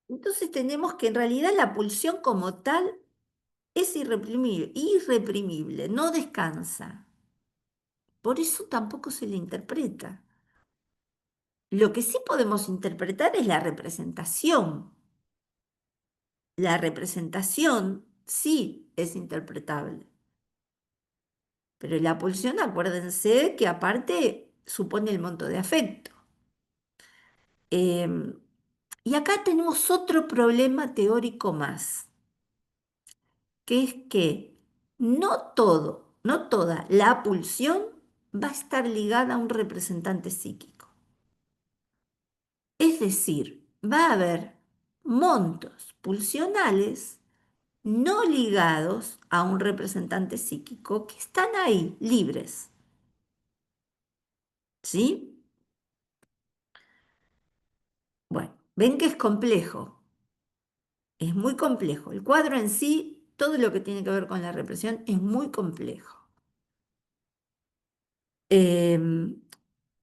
entonces tenemos que en realidad la pulsión como tal es irreprimible, irreprimible, no descansa. Por eso tampoco se le interpreta. Lo que sí podemos interpretar es la representación. La representación sí es interpretable, pero la pulsión, acuérdense que aparte supone el monto de afecto. Em, y acá tenemos otro problema teórico más, que es que no todo, no toda la pulsión va a estar ligada a un representante psíquico. Es decir, va a haber montos pulsionales no ligados a un representante psíquico que están ahí, libres. ¿Sí? Bueno, ven que es complejo, es muy complejo. El cuadro en sí, todo lo que tiene que ver con la represión es muy complejo. Em,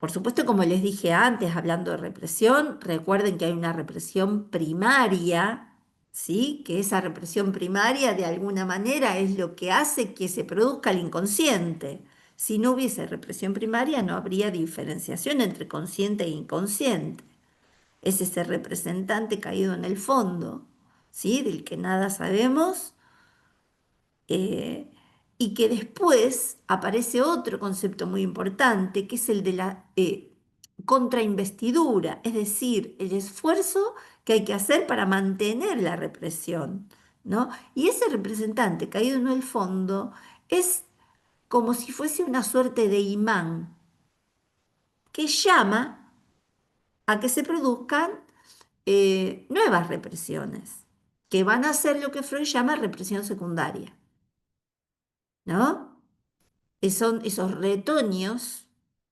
por supuesto, como les dije antes, hablando de represión, recuerden que hay una represión primaria, ¿sí? Que esa represión primaria de alguna manera es lo que hace que se produzca el inconsciente. Si no hubiese represión primaria, no habría diferenciación entre consciente e inconsciente. Es ese representante caído en el fondo, ¿sí? Del que nada sabemos, eh, y que después aparece otro concepto muy importante, que es el de la contrainvestidura, es decir, el esfuerzo que hay que hacer para mantener la represión, ¿no? Y ese representante caído en el fondo es como si fuese una suerte de imán que llama a que se produzcan nuevas represiones, que van a ser lo que Freud llama represión secundaria, ¿no? Son esos retoños,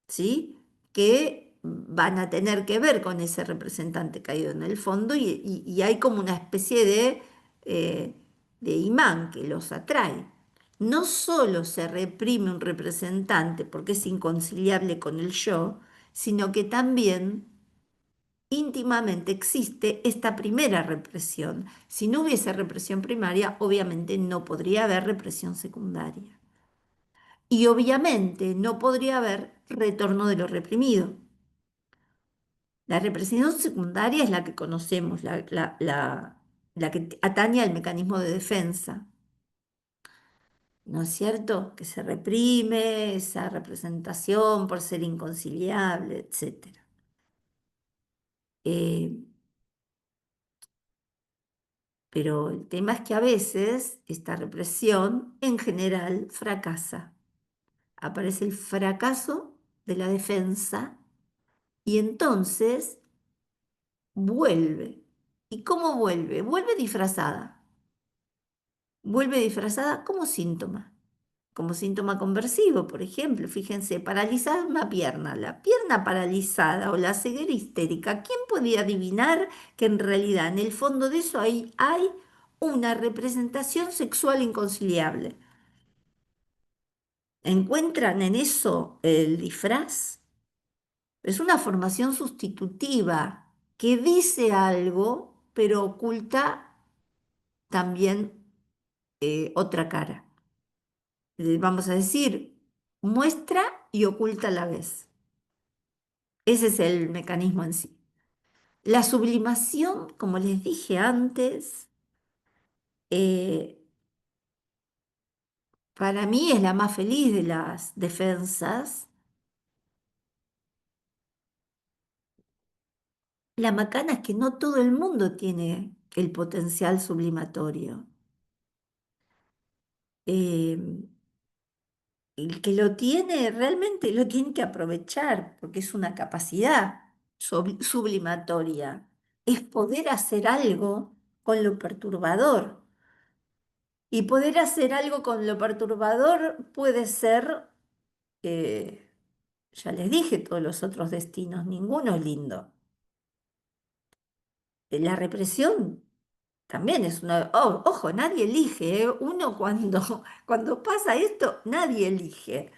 ¿sí? Que van a tener que ver con ese representante caído en el fondo y hay como una especie eh, de imán que los atrae. No solo se reprime un representante porque es inconciliable con el yo, sino que también íntimamente existe esta primera represión. Si no hubiese represión primaria, obviamente no podría haber represión secundaria. Y obviamente no podría haber retorno de lo reprimido. La represión secundaria es la que conocemos, la que atañe al mecanismo de defensa, ¿no es cierto? Que se reprime esa representación por ser inconciliable, etc. Eh, pero el tema es que a veces esta represión en general fracasa. Aparece el fracaso de la defensa y entonces vuelve. ¿Y cómo vuelve? Vuelve disfrazada como síntoma conversivo, por ejemplo. Fíjense, paralizar una pierna, la pierna paralizada o la ceguera histérica. ¿Quién podía adivinar que en realidad en el fondo de eso hay una representación sexual inconciliable? ¿Encuentran en eso el disfraz? Es una formación sustitutiva que dice algo, pero oculta también otra cara. Vamos a decir, muestra y oculta a la vez. Ese es el mecanismo en sí. La sublimación, como les dije antes, eh, para mí es la más feliz de las defensas. La macana es que no todo el mundo tiene el potencial sublimatorio. Eh, el que lo tiene realmente lo tiene que aprovechar porque es una capacidad sublimatoria. Es poder hacer algo con lo perturbador. Y poder hacer algo con lo perturbador puede ser, eh, ya les dije, todos los otros destinos, ninguno es lindo. La represión también es una... ojo, nadie elige, ¿eh? Uno cuando, cuando pasa esto, nadie elige.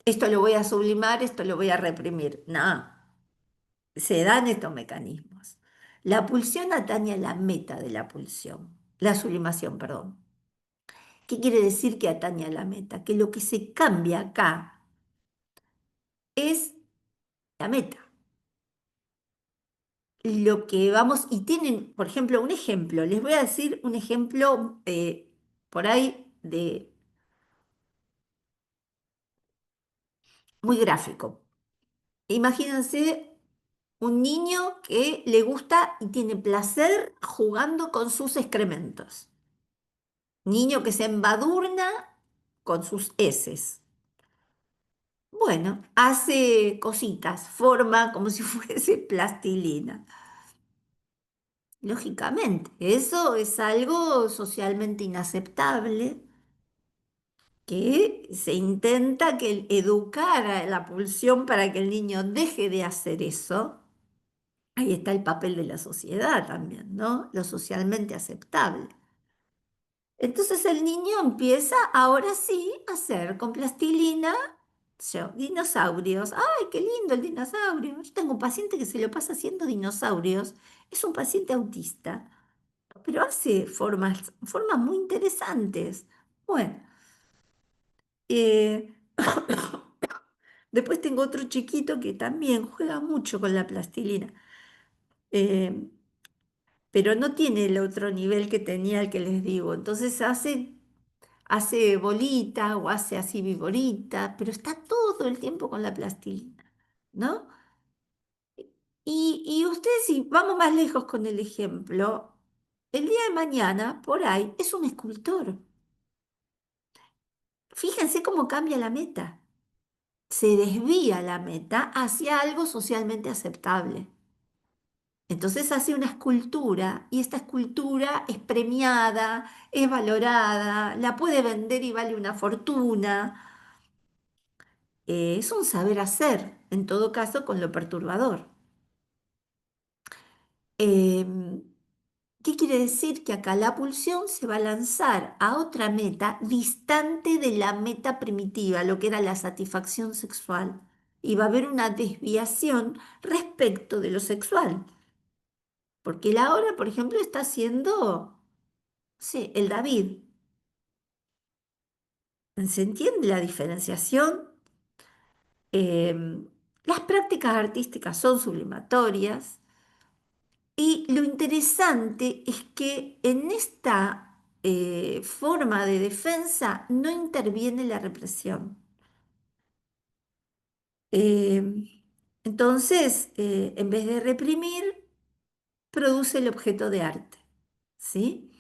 Esto lo voy a sublimar, esto lo voy a reprimir. No, se dan estos mecanismos. La pulsión atañe a la meta de la pulsión, la sublimación, perdón. ¿Qué quiere decir que atañe a la meta? Que lo que se cambia acá es la meta. Lo que vamos, y tienen, por ejemplo, un ejemplo, les voy a decir un ejemplo por ahí de muy gráfico. Imagínense un niño que le gusta y tiene placer jugando con sus excrementos. Niño que se embadurna con sus heces. Bueno, hace cositas, forma como si fuese plastilina. Lógicamente, eso es algo socialmente inaceptable que se intenta que educar a la pulsión para que el niño deje de hacer eso. Ahí está el papel de la sociedad también, ¿no? Lo socialmente aceptable. Entonces el niño empieza ahora sí a hacer con plastilina dinosaurios. ¡Ay, qué lindo el dinosaurio! Yo tengo un paciente que se lo pasa haciendo dinosaurios. Es un paciente autista, pero hace formas muy interesantes. Bueno, eh, después tengo otro chiquito que también juega mucho con la plastilina, eh, pero no tiene el otro nivel que tenía el que les digo. Entonces hace bolita o hace así viborita, pero está todo el tiempo con la plastilina, ¿no? Y ustedes, si vamos más lejos con el ejemplo, el día de mañana, por ahí, es un escultor. Fíjense cómo cambia la meta. Se desvía la meta hacia algo socialmente aceptable. Entonces hace una escultura y esta escultura es premiada, es valorada, la puede vender y vale una fortuna. Es un saber hacer, en todo caso con lo perturbador. Em, ¿Qué quiere decir? Que acá la pulsión se va a lanzar a otra meta distante de la meta primitiva, lo que era la satisfacción sexual. Y va a haber una desviación respecto de lo sexual. Porque la hora, por ejemplo, está haciendo, sí, el David. ¿Se entiende la diferenciación? Las prácticas artísticas son sublimatorias. Y lo interesante es que en esta forma de defensa no interviene la represión. Eh, entonces, en vez de reprimir, produce el objeto de arte. ¿Sí?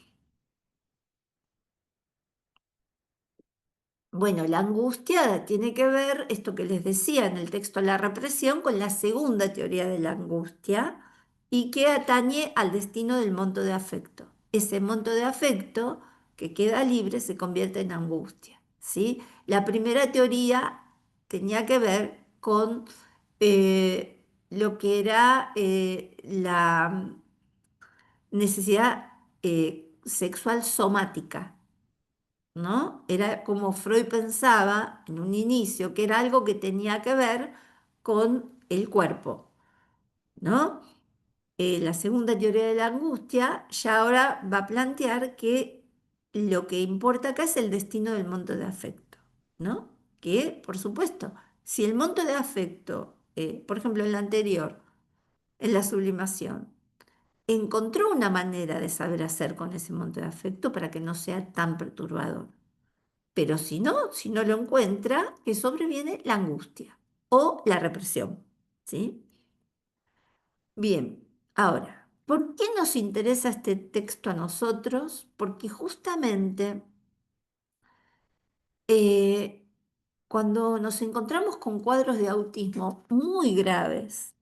Bueno, la angustia tiene que ver, esto que les decía en el texto La represión, con la segunda teoría de la angustia, y que atañe al destino del monto de afecto. Ese monto de afecto que queda libre se convierte en angustia, ¿sí? La primera teoría tenía que ver con lo que era la necesidad sexual somática, ¿no? Era como Freud pensaba en un inicio, que era algo que tenía que ver con el cuerpo, ¿no? La segunda teoría de la angustia ya ahora va a plantear que lo que importa acá es el destino del monto de afecto, ¿no? Que, por supuesto, si el monto de afecto, por ejemplo, en la anterior, en la sublimación, encontró una manera de saber hacer con ese monto de afecto para que no sea tan perturbador. Pero si no lo encuentra, que sobreviene la angustia o la represión, ¿sí? Bien, ahora, ¿por qué nos interesa este texto a nosotros? Porque justamente eh, cuando nos encontramos con cuadros de autismo muy graves,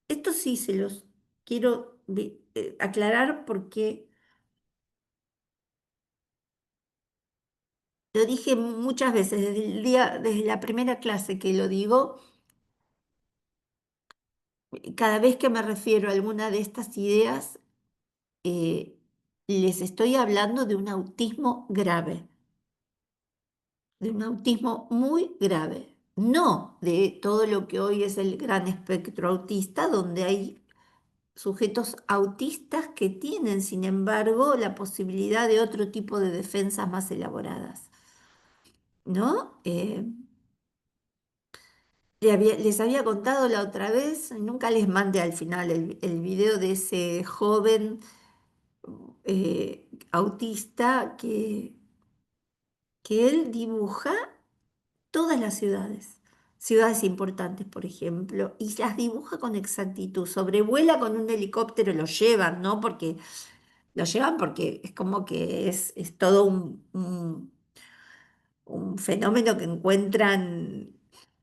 esto sí se los quiero aclarar porque lo dije muchas veces desde la primera clase que lo digo, cada vez que me refiero a alguna de estas ideas, les estoy hablando de un autismo grave, de un autismo muy grave, no de todo lo que hoy es el gran espectro autista, donde hay sujetos autistas que tienen, sin embargo, la posibilidad de otro tipo de defensas más elaboradas, ¿no? Les había contado la otra vez, nunca les mandé al final el video de ese joven autista que él dibuja todas las ciudades, ciudades importantes, por ejemplo, y las dibuja con exactitud. Sobrevuela con un helicóptero, lo llevan, ¿no? Porque lo llevan porque es como que es todo un fenómeno que encuentran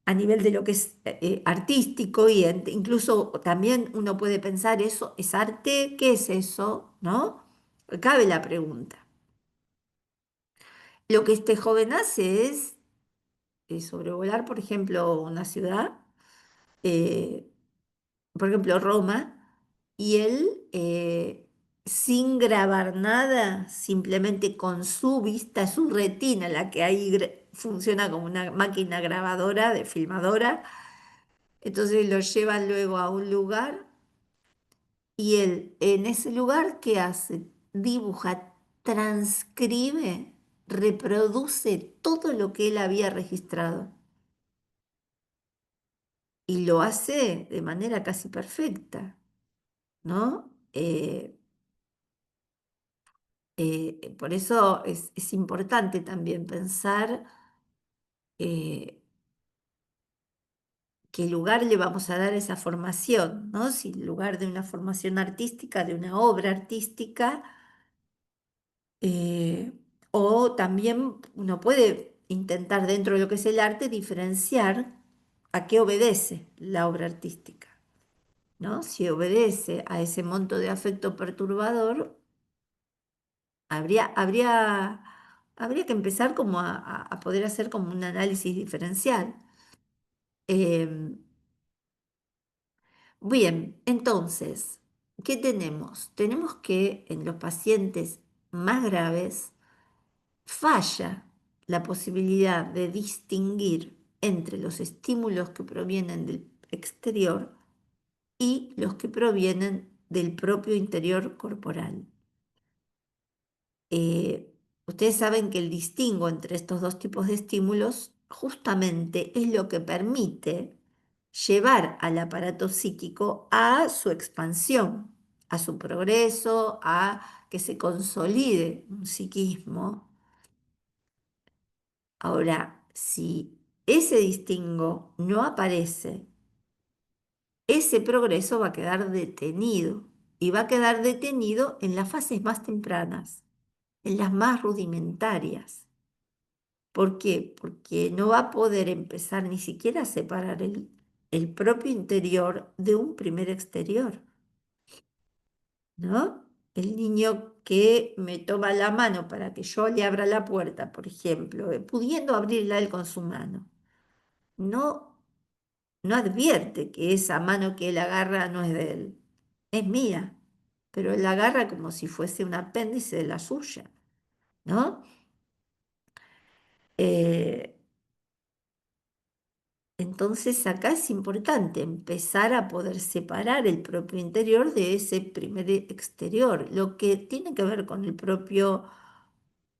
a nivel de lo que es artístico y incluso también uno puede pensar, ¿eso es arte? ¿Qué es eso? ¿No? Cabe la pregunta. Lo que este joven hace es sobrevolar, por ejemplo, una ciudad, eh, por ejemplo, Roma, y él, sin grabar nada, simplemente con su vista, su retina, la que ahí funciona como una máquina grabadora, de filmadora, entonces lo llevan luego a un lugar y él en ese lugar, ¿qué hace? Dibuja, transcribe, reproduce todo lo que él había registrado y lo hace de manera casi perfecta, ¿no? Por eso es importante también pensar qué lugar le vamos a dar a esa formación, ¿no? Si en lugar de una formación artística, de una obra artística, eh, o también uno puede intentar dentro de lo que es el arte diferenciar a qué obedece la obra artística, ¿no? Si obedece a ese monto de afecto perturbador, Habría, habría, habría que empezar como a poder hacer como un análisis diferencial. Eh, bien, entonces, ¿qué tenemos? Tenemos que en los pacientes más graves falla la posibilidad de distinguir entre los estímulos que provienen del exterior y los que provienen del propio interior corporal. Eh, Ustedes saben que el distingo entre estos dos tipos de estímulos justamente es lo que permite llevar al aparato psíquico a su expansión, a su progreso, a que se consolide un psiquismo. Ahora, si ese distingo no aparece, ese progreso va a quedar detenido y va a quedar detenido en las fases más tempranas, en las más rudimentarias. ¿Por qué? Porque no va a poder empezar ni siquiera a separar el propio interior de un primer exterior. ¿no? El niño que me toma la mano para que yo le abra la puerta, por ejemplo, pudiendo abrirla él con su mano, no, no advierte que esa mano que él agarra no es de él, es mía, pero él la agarra como si fuese un apéndice de la suya, ¿no? Eh, entonces acá es importante empezar a poder separar el propio interior de ese primer exterior, lo que tiene que ver con el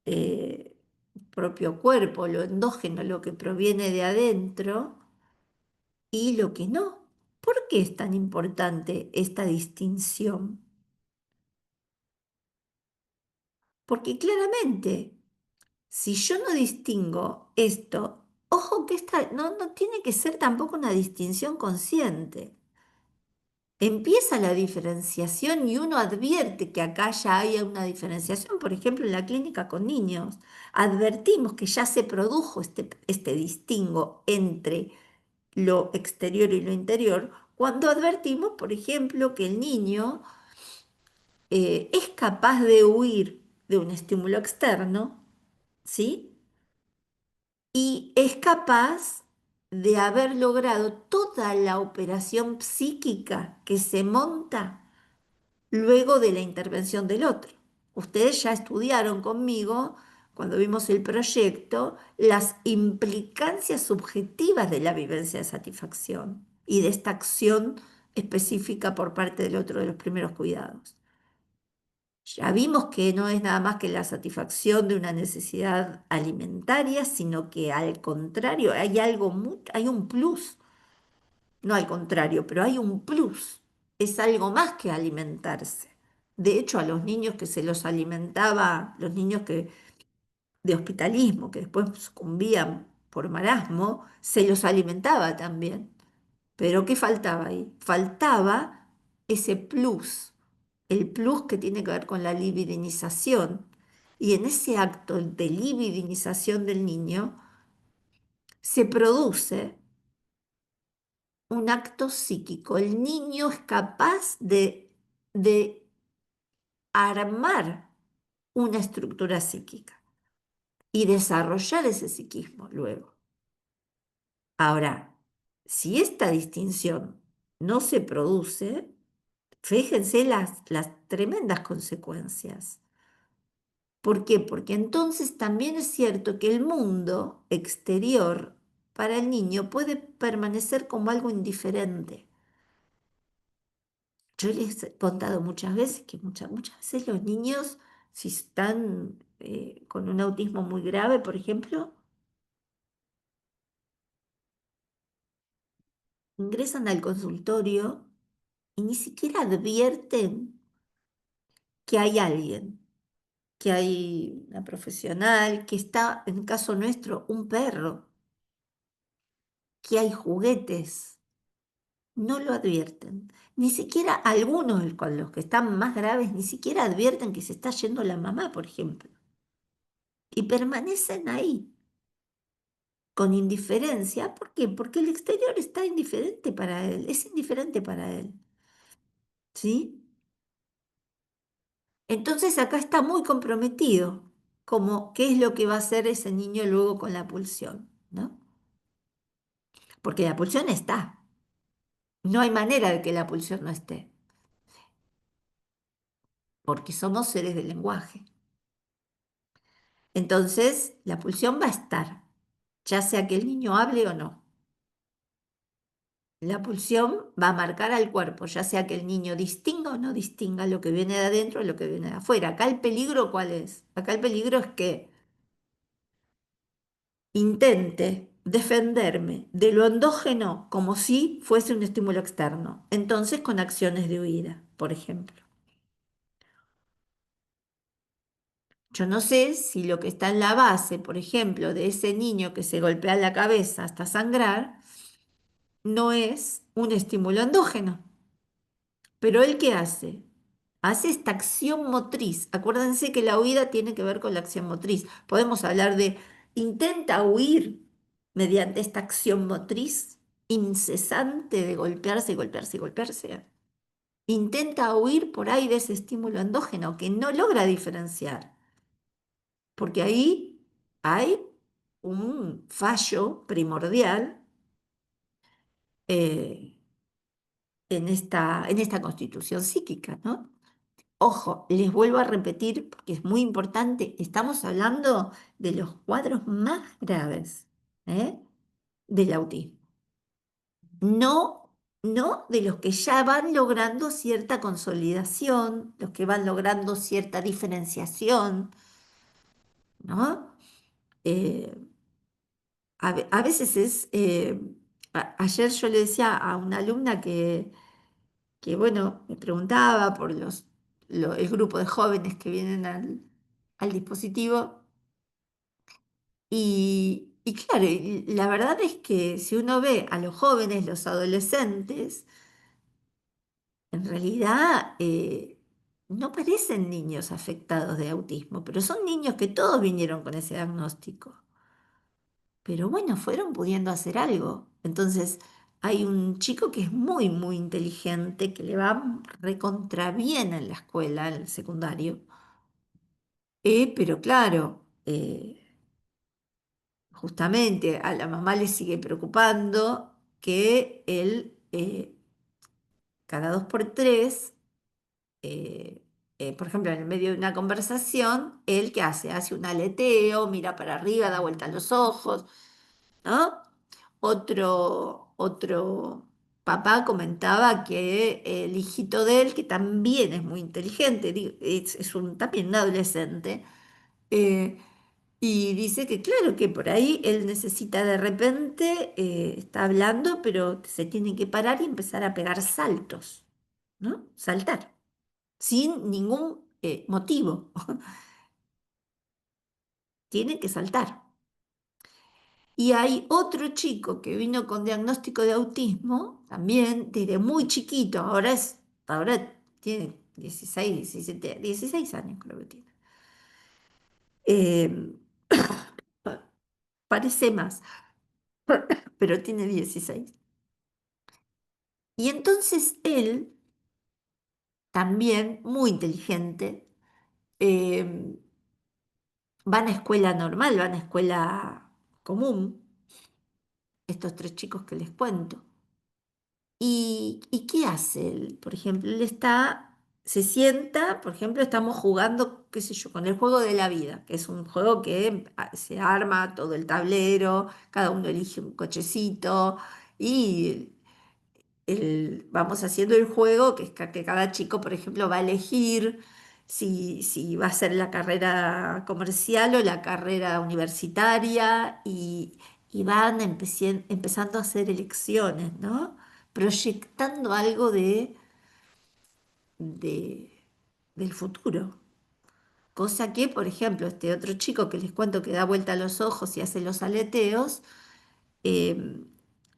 eh, propio cuerpo, lo endógeno, lo que proviene de adentro y lo que no. ¿Por qué es tan importante esta distinción? Porque claramente, si yo no distingo esto, ojo que esta no tiene que ser tampoco una distinción consciente. Empieza la diferenciación y uno advierte que acá ya hay una diferenciación, por ejemplo, en la clínica con niños. Advertimos que ya se produjo este distingo entre lo exterior y lo interior, cuando advertimos, por ejemplo, que el niño es capaz de huir de un estímulo externo, ¿sí? Y es capaz de haber logrado toda la operación psíquica que se monta luego de la intervención del otro. Ustedes ya estudiaron conmigo, cuando vimos el proyecto, las implicancias subjetivas de la vivencia de satisfacción y de esta acción específica por parte del otro de los primeros cuidados. Ya vimos que no es nada más que la satisfacción de una necesidad alimentaria, sino que al contrario, hay algo, hay un plus, no al contrario, pero hay un plus. Es algo más que alimentarse. De hecho, a los niños que se los alimentaba, los niños que, de hospitalismo, que después sucumbían por marasmo, se los alimentaba también. Pero ¿qué faltaba ahí? Faltaba ese plus, el plus que tiene que ver con la libidinización. Y en ese acto de libidinización del niño se produce un acto psíquico. El niño es capaz de armar una estructura psíquica y desarrollar ese psiquismo luego. Ahora, si esta distinción no se produce, fíjense las tremendas consecuencias. ¿Por qué? Porque entonces también es cierto que el mundo exterior para el niño puede permanecer como algo indiferente. Yo les he contado muchas veces que muchas veces los niños, si están con un autismo muy grave, por ejemplo, ingresan al consultorio y ni siquiera advierten que hay alguien, que hay una profesional, que está, en el caso nuestro, un perro, que hay juguetes. No lo advierten. Ni siquiera algunos, con los que están más graves, ni siquiera advierten que se está yendo la mamá, por ejemplo. Y permanecen ahí, con indiferencia. ¿Por qué? Porque el exterior está indiferente para él, es indiferente para él. ¿Sí? Entonces acá está muy comprometido, como qué es lo que va a hacer ese niño luego con la pulsión, ¿no? Porque la pulsión está. No hay manera de que la pulsión no esté, porque somos seres de lenguaje. Entonces, la pulsión va a estar, ya sea que el niño hable o no. La pulsión va a marcar al cuerpo, ya sea que el niño distinga o no distinga lo que viene de adentro y lo que viene de afuera. Acá el peligro, ¿cuál es? Acá el peligro es que intente defenderme de lo endógeno como si fuese un estímulo externo. Entonces, con acciones de huida, por ejemplo. Yo no sé si lo que está en la base, por ejemplo, de ese niño que se golpea la cabeza hasta sangrar, no es un estímulo endógeno. Pero ¿él qué hace? Hace esta acción motriz. Acuérdense que la huida tiene que ver con la acción motriz. Podemos hablar de intenta huir mediante esta acción motriz incesante de golpearse, golpearse, golpearse. intenta huir por ahí de ese estímulo endógeno que no logra diferenciar, porque ahí hay un fallo primordial eh, en esta constitución psíquica, ¿no? Ojo, les vuelvo a repetir, porque es muy importante, estamos hablando de los cuadros más graves, ¿eh? Del autismo. No, no de los que ya van logrando cierta consolidación, los que van logrando cierta diferenciación, ¿no? Eh, a veces es, ayer yo le decía a una alumna bueno, me preguntaba por el grupo de jóvenes que vienen al dispositivo. Y claro, y la verdad es que si uno ve a los jóvenes, los adolescentes, en realidad no parecen niños afectados de autismo, pero son niños que todos vinieron con ese diagnóstico. Pero bueno, fueron pudiendo hacer algo. Entonces, hay un chico que es muy, muy inteligente, que le va recontra bien en la escuela, en el secundario. Pero claro, justamente a la mamá le sigue preocupando que él cada dos por tres, eh, por ejemplo, en el medio de una conversación, él ¿qué hace? Hace un aleteo, mira para arriba, da vuelta los ojos, ¿no? Otro papá comentaba que el hijito de él, que también es muy inteligente, es también un adolescente, eh, y dice que claro, que por ahí él necesita de repente, está hablando, pero se tiene que parar y empezar a pegar saltos, ¿no? Saltar, sin ningún motivo. Tiene que saltar. Y hay otro chico que vino con diagnóstico de autismo, también desde muy chiquito, ahora tiene 16 17 16 años creo que tiene. Eh, parece más, pero tiene 16. Y entonces él, también muy inteligente, eh, van a escuela normal, van a escuela común, estos tres chicos que les cuento. ¿Y qué hace él? Por ejemplo, se sienta, por ejemplo, estamos jugando, qué sé yo, con el juego de la vida, que es un juego que se arma todo el tablero, cada uno elige un cochecito y vamos haciendo el juego, que es que cada chico, por ejemplo, va a elegir si va a ser la carrera comercial o la carrera universitaria y van empezando a hacer elecciones, ¿no? Proyectando algo de- del futuro. Cosa que, por ejemplo, este otro chico que les cuento que da vuelta a los ojos y hace los aleteos, eh,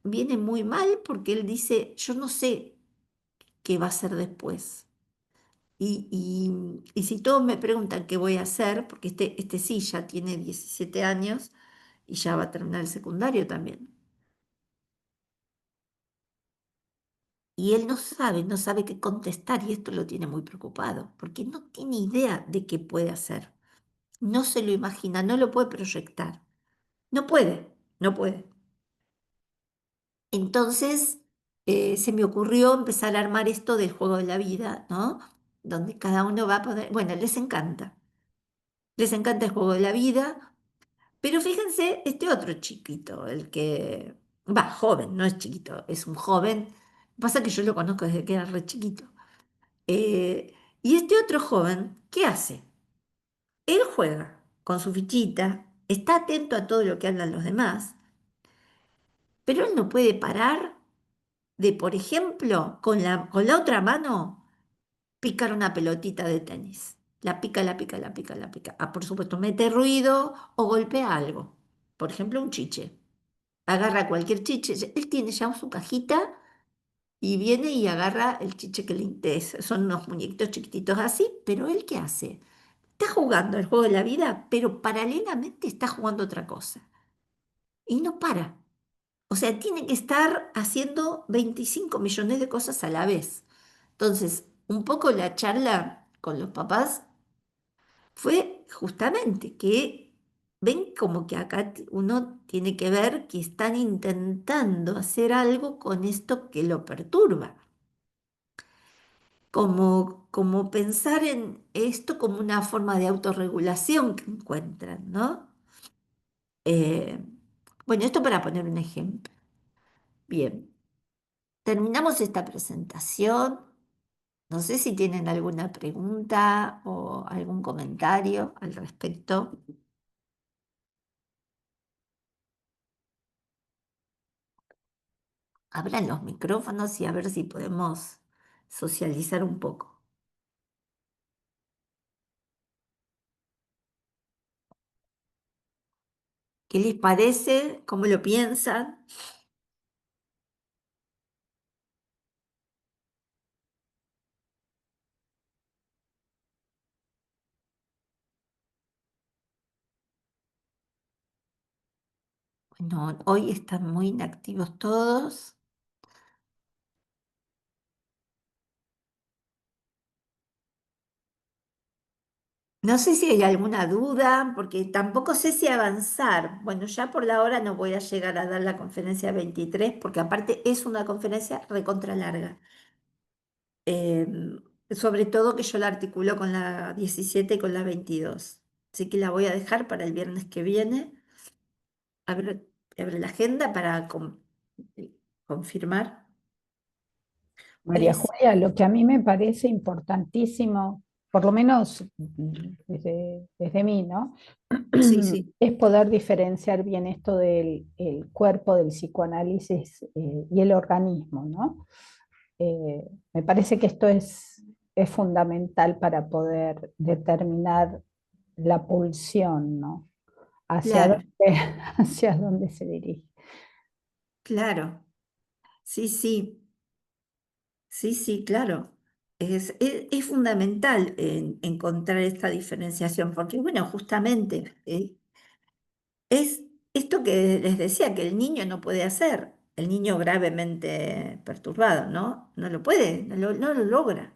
viene muy mal porque él dice, yo no sé qué va a ser después. Y si todos me preguntan qué voy a hacer, porque este sí ya tiene 17 años y ya va a terminar el secundario también. Y él no sabe qué contestar y esto lo tiene muy preocupado, porque no tiene idea de qué puede hacer. No se lo imagina, no lo puede proyectar. No puede, no puede. Entonces se me ocurrió empezar a armar esto del juego de la vida, ¿no? Donde cada uno va a poder, bueno, les encanta el juego de la vida. Pero fíjense, este otro chiquito, el que va, joven, no es chiquito, es un joven. Pasa que yo lo conozco desde que era re chiquito. Y este otro joven, ¿qué hace? Él juega con su fichita, está atento a todo lo que hablan los demás, pero él no puede parar de, por ejemplo, con la otra mano, picar una pelotita de tenis. La pica, la pica, la pica, la pica. Ah, por supuesto, mete ruido o golpea algo. Por ejemplo, un chiche. Agarra cualquier chiche. Él tiene ya su cajita y viene y agarra el chiche que le interesa. Son unos muñequitos chiquititos así, pero él ¿qué hace? Está jugando el juego de la vida, pero paralelamente está jugando otra cosa. Y no para. O sea, tiene que estar haciendo 25 millones de cosas a la vez. Entonces, un poco la charla con los papás fue justamente que ven como que acá uno tiene que ver que están intentando hacer algo con esto que lo perturba, como pensar en esto como una forma de autorregulación que encuentran, ¿no? Eh, bueno, esto para poner un ejemplo. Bien, terminamos esta presentación. No sé si tienen alguna pregunta o algún comentario al respecto. Abran los micrófonos y a ver si podemos socializar un poco. ¿Qué les parece? ¿Cómo lo piensan? Bueno, hoy están muy inactivos todos. No sé si hay alguna duda, porque tampoco sé si avanzar. Bueno, ya por la hora no voy a llegar a dar la conferencia 23, porque aparte es una conferencia recontra larga. Eh, Sobre todo que yo la articulo con la 17 y con la 22. Así que la voy a dejar para el viernes que viene. Abre la agenda para confirmar. María Julia, lo que a mí me parece importantísimo, por lo menos desde mí, ¿no? Sí, sí, Es poder diferenciar bien esto del el cuerpo del psicoanálisis y el organismo, ¿no? Me parece que esto es fundamental para poder determinar la pulsión, ¿no? Hacia claro, dónde, hacia dónde se dirige. claro. Sí, sí, sí, sí, claro. Es fundamental encontrar esta diferenciación, porque bueno, justamente es esto que les decía que el niño no puede hacer, el niño gravemente perturbado, ¿no? No lo puede, no lo logra.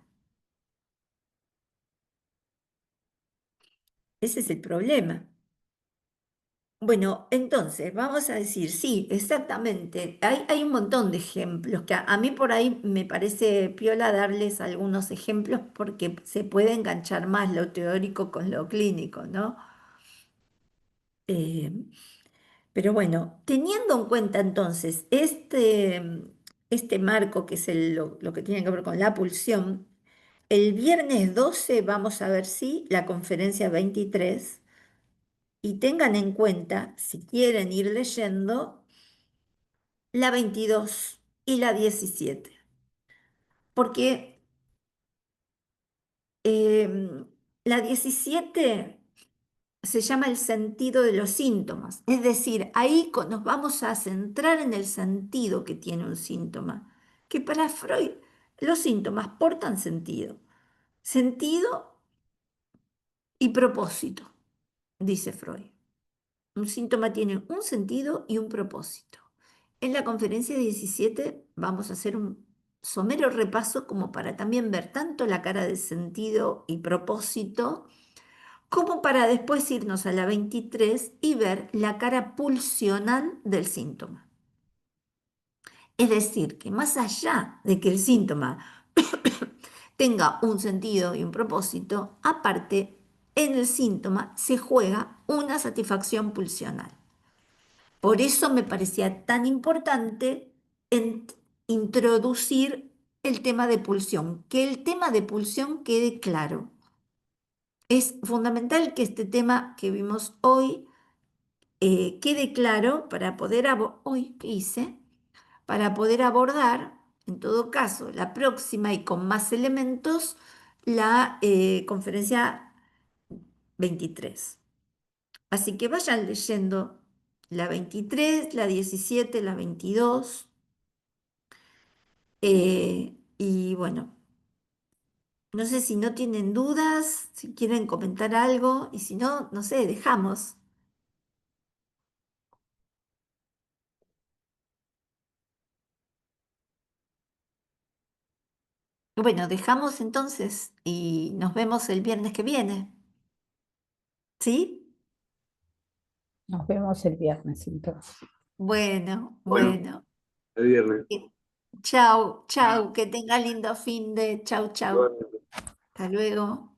Ese es el problema. Bueno, entonces, vamos a decir, sí, exactamente. Hay un montón de ejemplos que a mí por ahí me parece piola darles algunos ejemplos porque se puede enganchar más lo teórico con lo clínico, ¿no? Eh, pero bueno, teniendo en cuenta entonces este marco que es lo que tiene que ver con la pulsión, el viernes 12 vamos a ver si la conferencia 23 y tengan en cuenta, si quieren ir leyendo, la 22 y la 17 porque la 17 se llama el sentido de los síntomas, es decir, ahí nos vamos a centrar en el sentido que tiene un síntoma, que para Freud los síntomas portan sentido, sentido y propósito, dice Freud. Un síntoma tiene un sentido y un propósito. En la conferencia 17 vamos a hacer un somero repaso como para también ver tanto la cara de sentido y propósito, como para después irnos a la 23 y ver la cara pulsional del síntoma. Es decir, que más allá de que el síntoma tenga un sentido y un propósito, aparte, en el síntoma se juega una satisfacción pulsional. Por eso me parecía tan importante introducir el tema de pulsión, que el tema de pulsión quede claro. Es fundamental que este tema que vimos hoy quede claro para poder hoy, ¿qué hice? Para poder abordar, en todo caso, la próxima y con más elementos, la conferencia 23. Así que vayan leyendo la 23, la 17, la 22. Y bueno, no sé si no tienen dudas, si quieren comentar algo, y si no, no sé, dejamos. Bueno, dejamos entonces y nos vemos el viernes que viene. ¿Sí? Nos vemos el viernes entonces. Bueno, Bueno, bueno. el viernes. Chau, chau, que tenga lindo fin de chau, chau. Igualmente. Hasta luego.